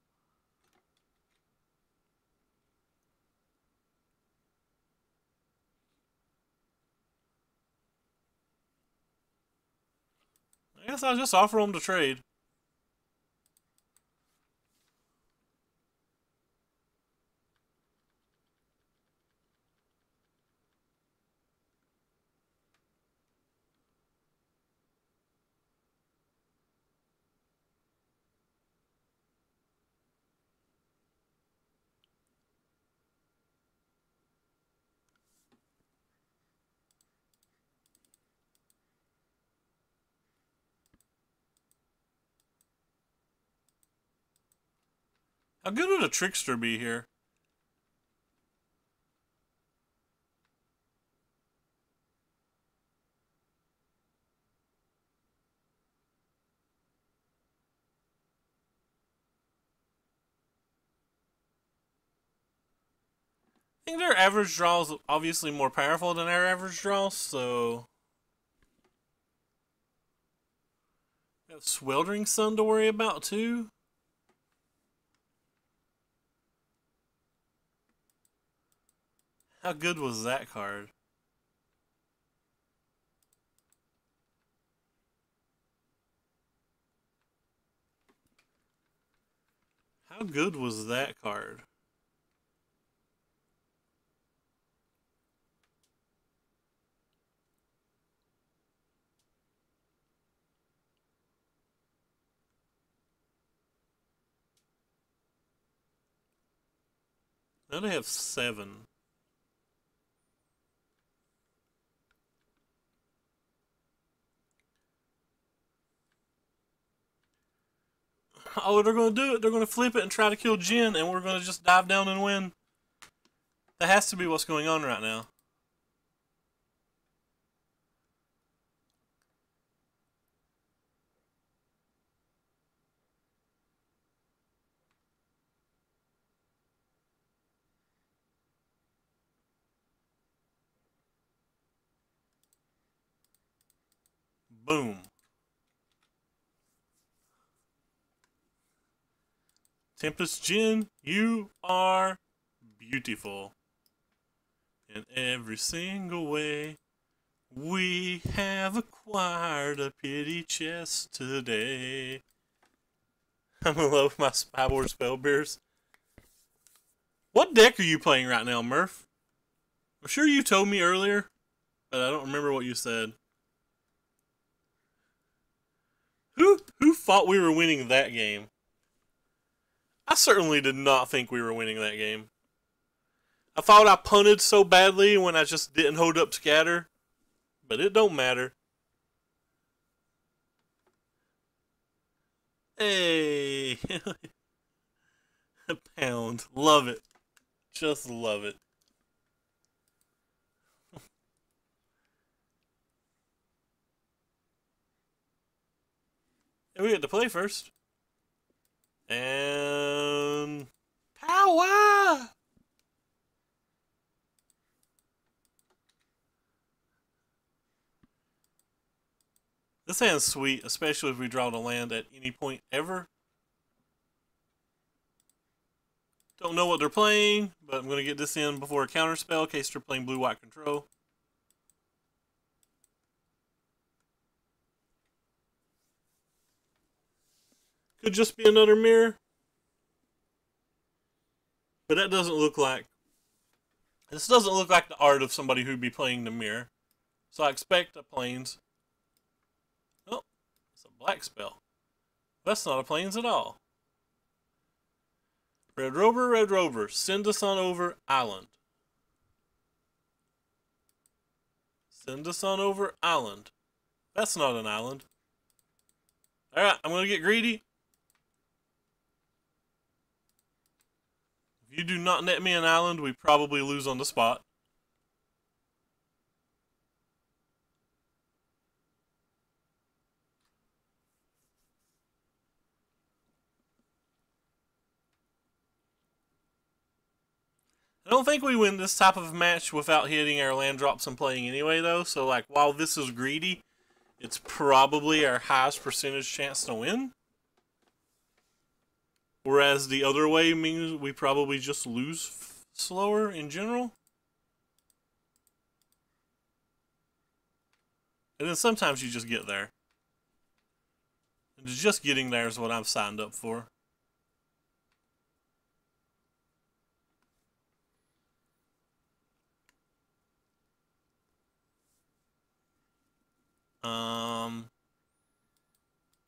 I guess I'll just offer them to trade. How good would a Trickster be here? I think their average draw is obviously more powerful than our average draw, so... We have Sweltering Sun to worry about, too. How good was that card? How good was that card? Now they have 7. Oh, they're going to do it. They're going to flip it and try to kill Jin, and we're going to just dive down and win. That has to be what's going on right now. Boom. Tempest Jin, you are beautiful. In every single way, we have acquired a pity chest today. I'm in love with my Spyward Spellbearers. What deck are you playing right now, Murph? I'm sure you told me earlier, but I don't remember what you said. Who thought we were winning that game? I certainly did not think we were winning that game. I thought I punted so badly when I just didn't hold up scatter, but it don't matter. Hey, a pound, love it, just love it. And we get to play first. And power! This hand's sweet, especially if we draw the land at any point ever. Don't know what they're playing, but I'm going to get this in before a counterspell in case they're playing blue-white control. Could just be another mirror. But that doesn't look like... This doesn't look like the art of somebody who'd be playing the mirror. So I expect a plains. Oh, it's a black spell. That's not a plains at all. Red Rover, send us on over island. Send us on over island. That's not an island. Alright, I'm going to get greedy. If you do not net me an island, we probably lose on the spot. I don't think we win this type of match without hitting our land drops and playing anyway, though. So, like, while this is greedy, it's probably our highest percentage chance to win. Whereas the other way means we probably just lose slower in general. And then sometimes you just get there. And just getting there is what I've signed up for.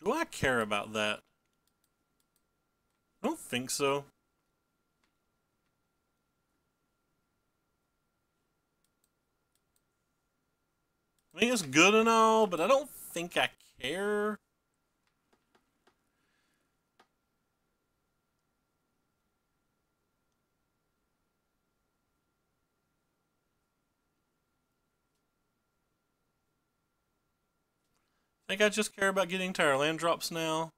Do I care about that? I don't think so. I mean, it's good and all, but I don't think I care. I think I just care about getting to our land drops now.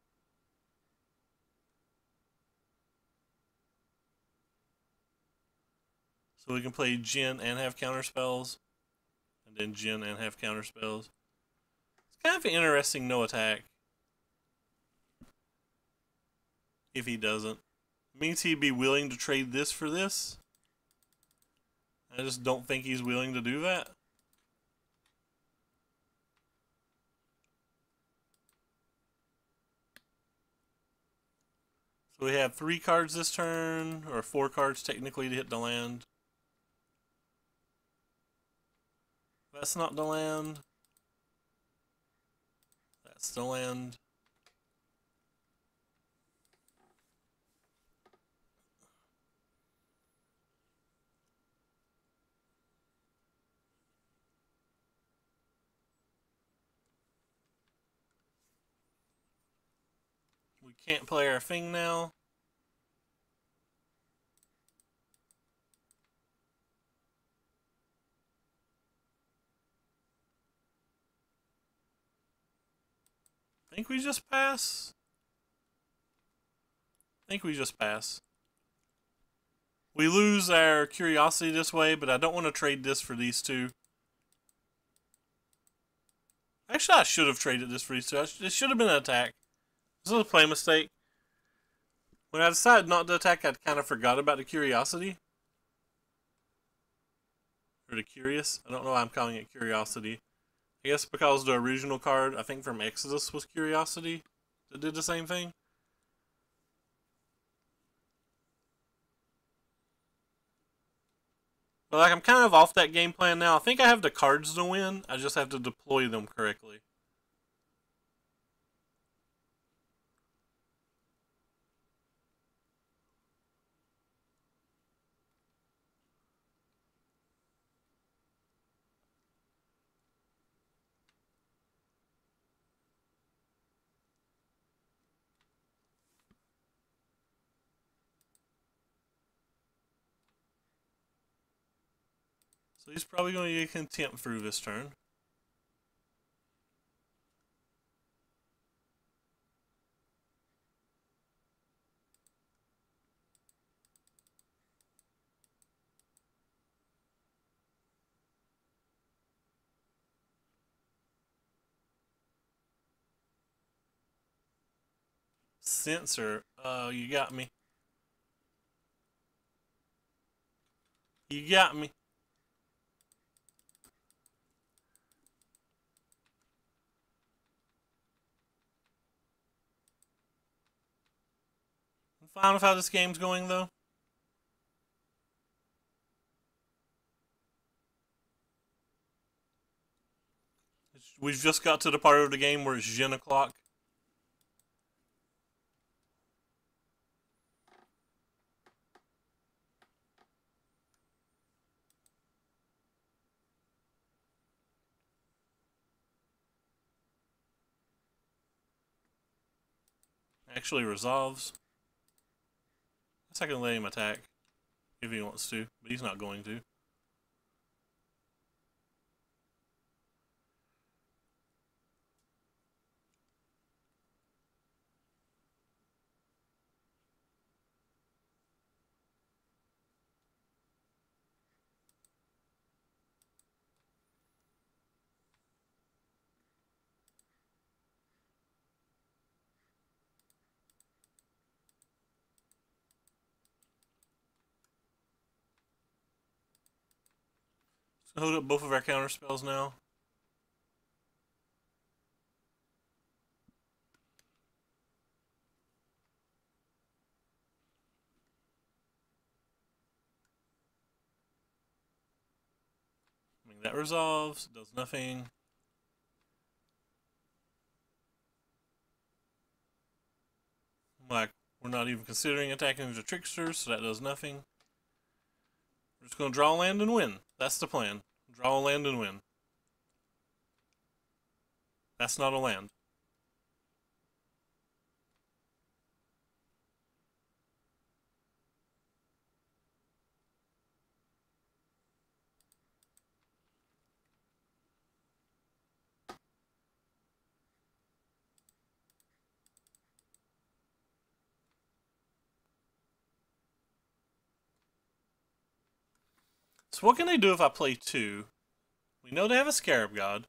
So we can play Jin and have counter spells. And then Jin and have counter spells. It's kind of interesting no attack. If he doesn't. Means he'd be willing to trade this for this. I just don't think he's willing to do that. So we have 3 cards this turn, or 4 cards technically to hit the land. That's not the land. That's the land. We can't play our thing now. I think we just pass. I think we just pass. We lose our curiosity this way, but I don't want to trade this for these two. Actually, I should have traded this for these two. It should have been an attack. This was a play mistake. When I decided not to attack, I kind of forgot about the curiosity. Or the curious. I don't know why I'm calling it curiosity. I guess because the original card, I think from Exodus, was curiosity. That did the same thing. But like, I'm kind of off that game plan now. I think I have the cards to win. I just have to deploy them correctly. So he's probably going to get contempt through this turn. Censor. You got me. You got me. I'm fine with how this game's going, though. We've just got to the part of the game where it's Jin o'clock. Actually resolves. I guess I can let him attack if he wants to, but he's not going to. So hold up both of our counter spells now. I mean, that resolves, it does nothing. Like, we're not even considering attacking the tricksters, so that does nothing. We're just going to draw land and win. That's the plan. Draw land and win. That's not a land. So what can they do if I play 2? We know they have a Scarab God.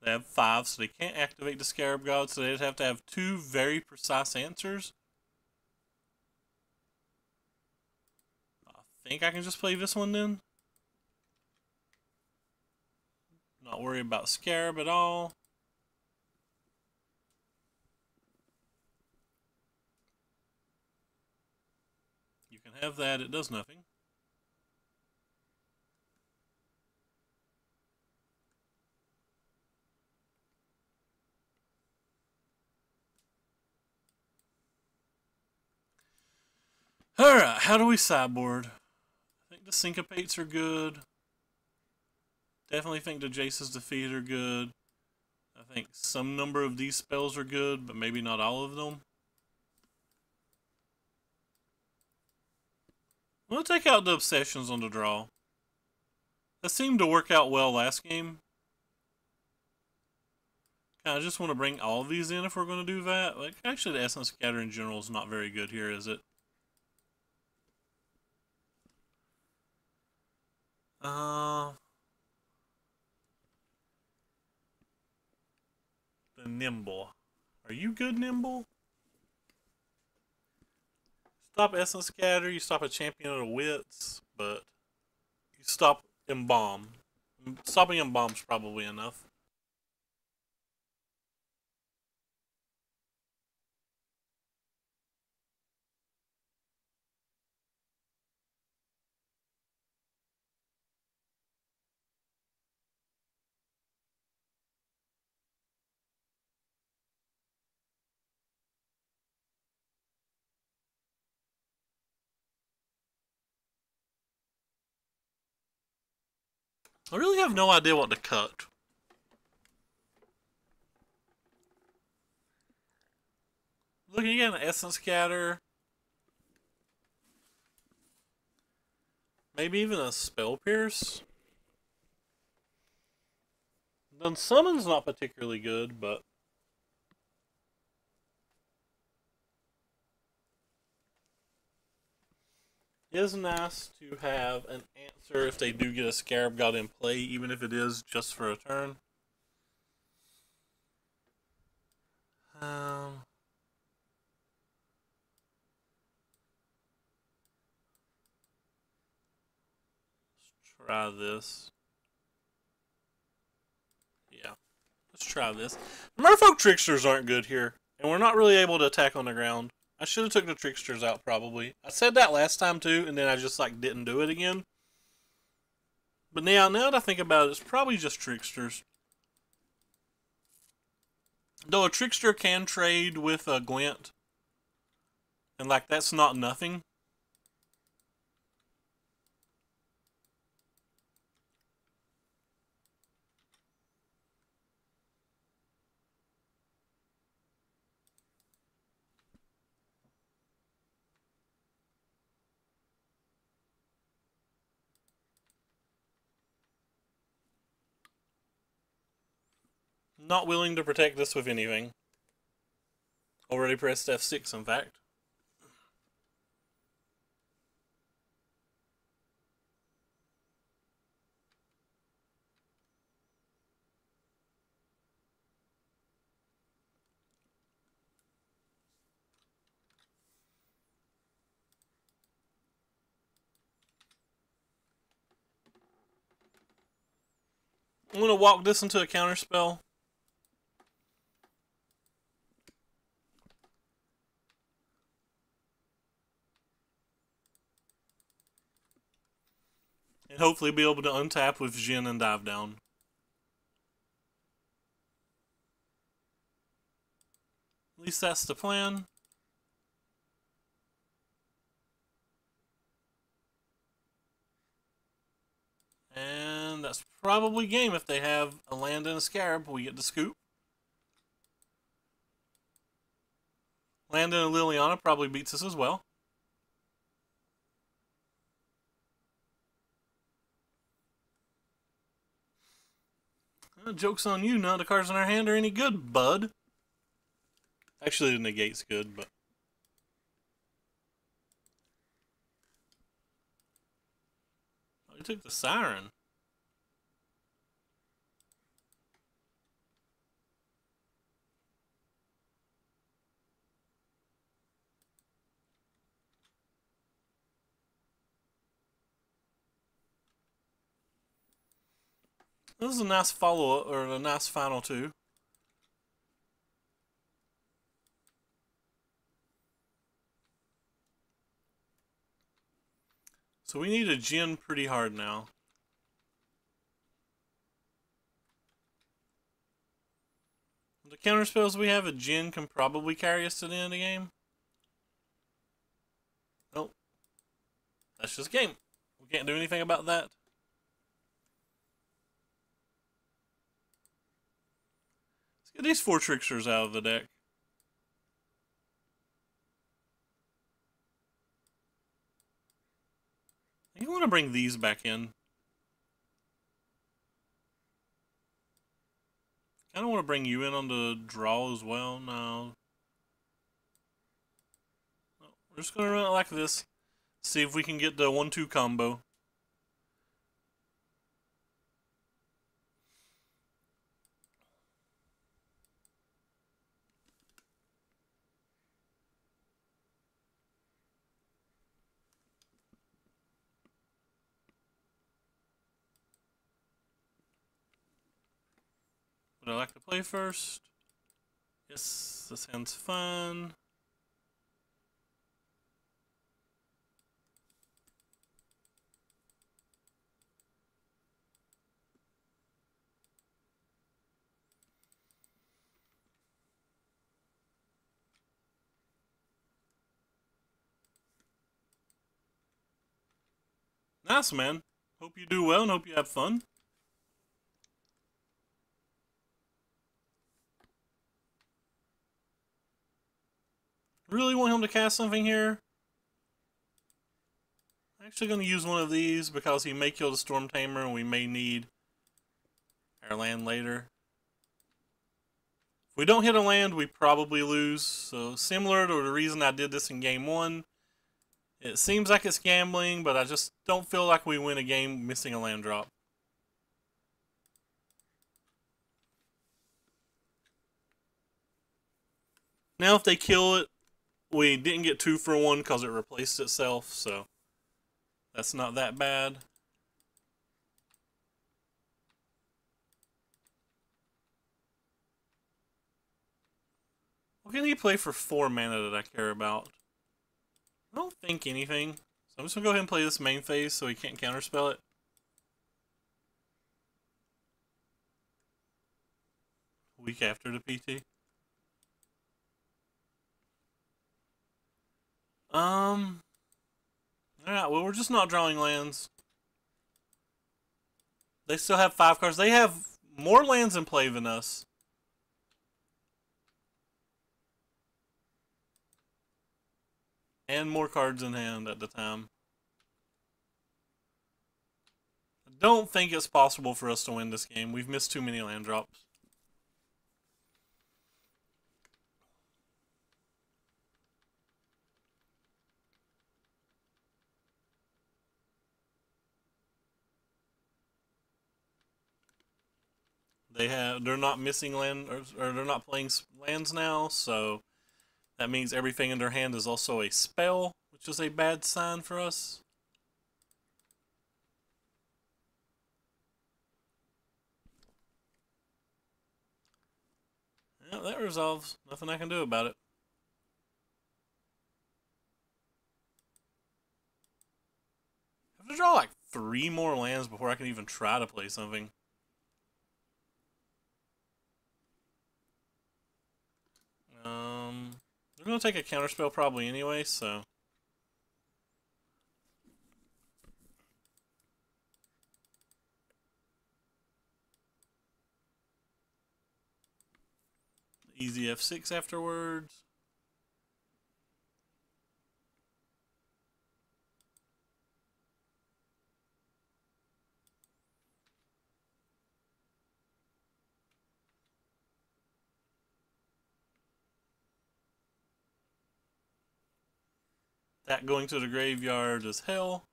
They have 5, so they can't activate the Scarab God, so they'd have to have 2 very precise answers. I think I can just play this one then. Not worry about Scarab at all. You can have that, it does nothing. Alright, how do we sideboard? I think the Syncopates are good. Definitely think the Jace's Defeat are good. I think some number of these spells are good, but maybe not all of them. I'm going to take out the Obsessions on the draw. That seemed to work out well last game. I just want to bring all of these in if we're going to do that. Like, actually, the Essence Scatter in general is not very good here, is it? The Nimble. Are you good, Nimble? Stop Essence Scatter, you stop a Champion of the Wits, but you stop Embalm. Stopping Embalm's probably enough. I really have no idea what to cut. Looking again, Essence Scatter. Maybe even a Spell Pierce. Then Summon's not particularly good, but it is nice to have an answer if they do get a Scarab God in play, even if it is just for a turn. Let's try this. Yeah, let's try this. Merfolk Tricksters aren't good here, and we're not really able to attack on the ground. I should have took the Tricksters out probably. I said that last time too, and then I just like didn't do it again. But now that I think about it, it's probably just Tricksters. Though a Trickster can trade with a Gwent, and like that's not nothing. Not willing to protect this with anything. Already pressed F6, in fact. I'm going to walk this into a counterspell. And hopefully be able to untap with Jin and dive down. At least that's the plan. And that's probably game. If they have a land and a scarab, we get the scoop. Land and a Liliana probably beats us as well. Joke's on you, none of the cards in our hand are any good, bud. Actually, the negate's good, but... Oh, he took the Siren. This is a nice follow-up, or a nice final two. So we need a Jin pretty hard now. The counter spells we have, a Jin can probably carry us to the end of the game. Nope. That's just game. We can't do anything about that. Let's get these 4 tricksters out of the deck. I think I want to bring these back in. I don't want to bring you in on the draw as well. No. We're just going to run it like this. See if we can get the 1-2 combo. Would I like to play first? Yes, this hand's fun. Nice, man. Hope you do well and hope you have fun. Really want him to cast something here. I'm actually going to use one of these because he may kill the Storm Tamer and we may need our land later. If we don't hit a land, we probably lose. So similar to the reason I did this in game 1. It seems like it's gambling, but I just don't feel like we win a game missing a land drop. Now if they kill it, we didn't get 2 for 1 because it replaced itself, so that's not that bad. What can he play for 4 mana that I care about? I don't think anything. So I'm just going to go ahead and play this main phase so he can't counterspell it. Week after the PT. Alright, well, we're just not drawing lands. They still have 5 cards. They have more lands in play than us. And more cards in hand at the time. I don't think it's possible for us to win this game. We've missed too many land drops. They're not missing land, or they're not playing lands now, so that means everything in their hand is also a spell, which is a bad sign for us. Yeah, that resolves. Nothing I can do about it. I have to draw like 3 more lands before I can even try to play something. They're gonna take a counterspell probably anyway, so. Easy F6 afterwards. That going to the graveyard is hell.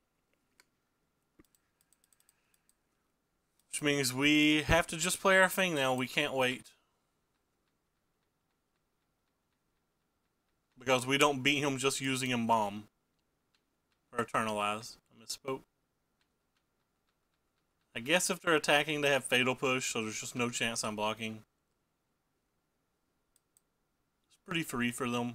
Which means we have to just play our thing now. We can't wait. Because we don't beat him just using Embalm. Or Eternalize. I misspoke. I guess if they're attacking, they have Fatal Push, so there's just no chance I'm blocking. It's pretty free for them.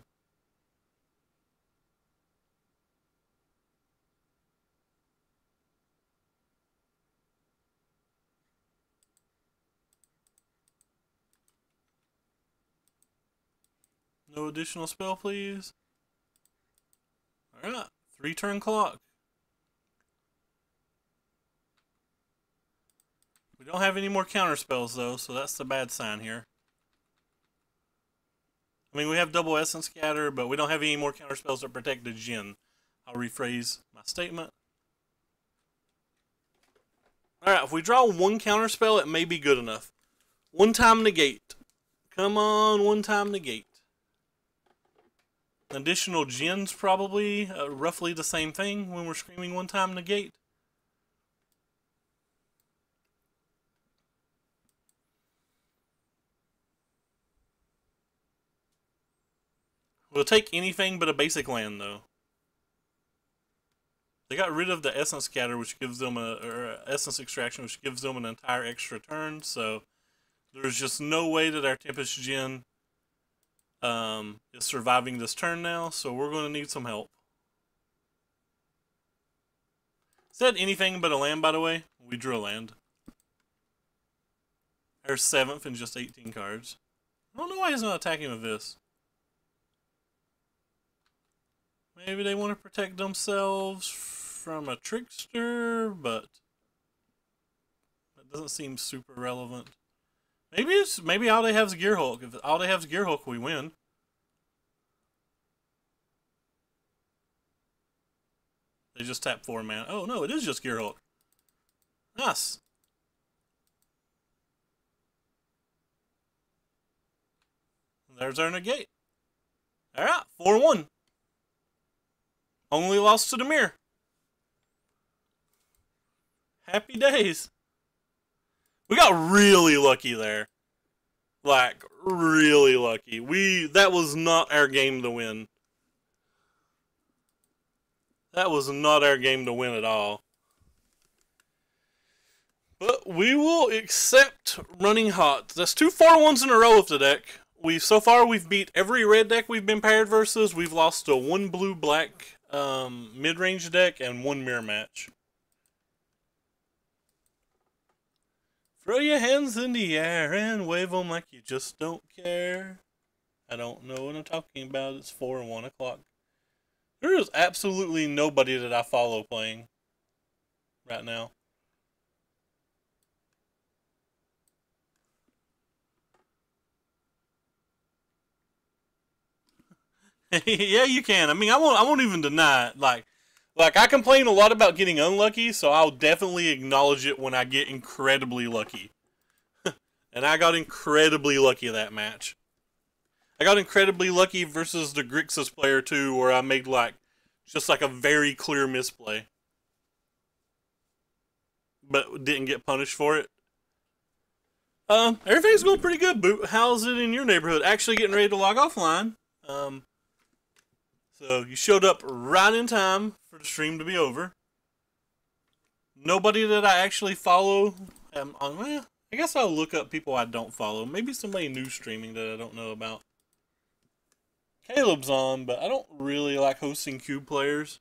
No additional spell, please. Alright, 3-turn clock. We don't have any more counter spells though, so that's the bad sign here. I mean, we have double Essence Scatter, but we don't have any more counter spells that protect the Djinn. I'll rephrase my statement. Alright, if we draw 1 counter spell, it may be good enough. 1-time negate. Come on, 1-time negate. Additional Djinn's probably roughly the same thing when we're screaming 1-time negate. We'll take anything but a basic land, though. They got rid of the Essence Scatter, which gives them or Essence Extraction, which gives them an entire extra turn, so there's just no way that our Tempest Djinn is surviving this turn now, so we're going to need some help. Said anything but a land, by the way. We drew a land. Our 7th in just 18 cards. I don't know why he's not attacking with this. Maybe they want to protect themselves from a trickster, but that doesn't seem super relevant. Maybe all they have is Gearhulk. If all they have is Gearhulk, we win. They just tap 4 mana. Oh no, it is just Gearhulk. Nice. There's our negate. Alright, 4-1. Only lost to the mirror. Happy days. We got really lucky there. Like, really lucky. That was not our game to win. That was not our game to win at all. But we will accept running hot. That's 2 4-1s in a row of the deck. So far we've beat every red deck we've been paired versus. We've lost to 1 blue-black mid-range deck and 1 mirror match. Throw your hands in the air and wave them like you just don't care. I don't know what I'm talking about. It's 4 and 1 o'clock. There is absolutely nobody that I follow playing right now. Yeah, you can. I mean, I won't even deny it. Like I complain a lot about getting unlucky, so I'll definitely acknowledge it when I get incredibly lucky. And I got incredibly lucky that match. I got incredibly lucky versus the Grixis player too, where I made just a very clear misplay, but didn't get punished for it. Everything's going pretty good, Boot. How's it in your neighborhood? Actually getting ready to log offline. So you showed up right in time for the stream to be over. Nobody that I actually follow, well, I guess I'll look up people I don't follow. Maybe somebody new streaming that I don't know about. Caleb's on, but I don't really like hosting Cube players.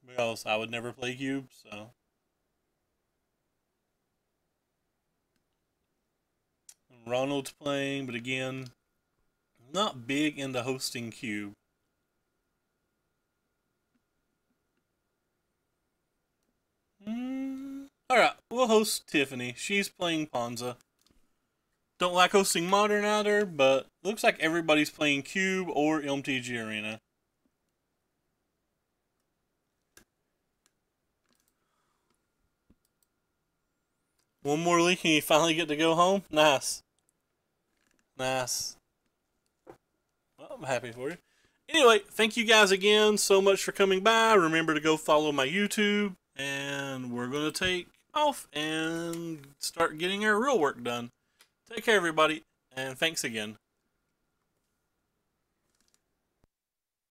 Because I would never play Cube, so. Ronald's playing, but again, not big into hosting Cube. Alright, we'll host Tiffany. She's playing Ponza. Don't like hosting Modern either, but looks like everybody's playing Cube or MTG Arena. One more leak and you finally get to go home? Nice. Nice. Well, I'm happy for you. Anyway, thank you guys again so much for coming by. Remember to go follow my YouTube. And we're going to take off and start getting our real work done. Take care, everybody. And thanks again.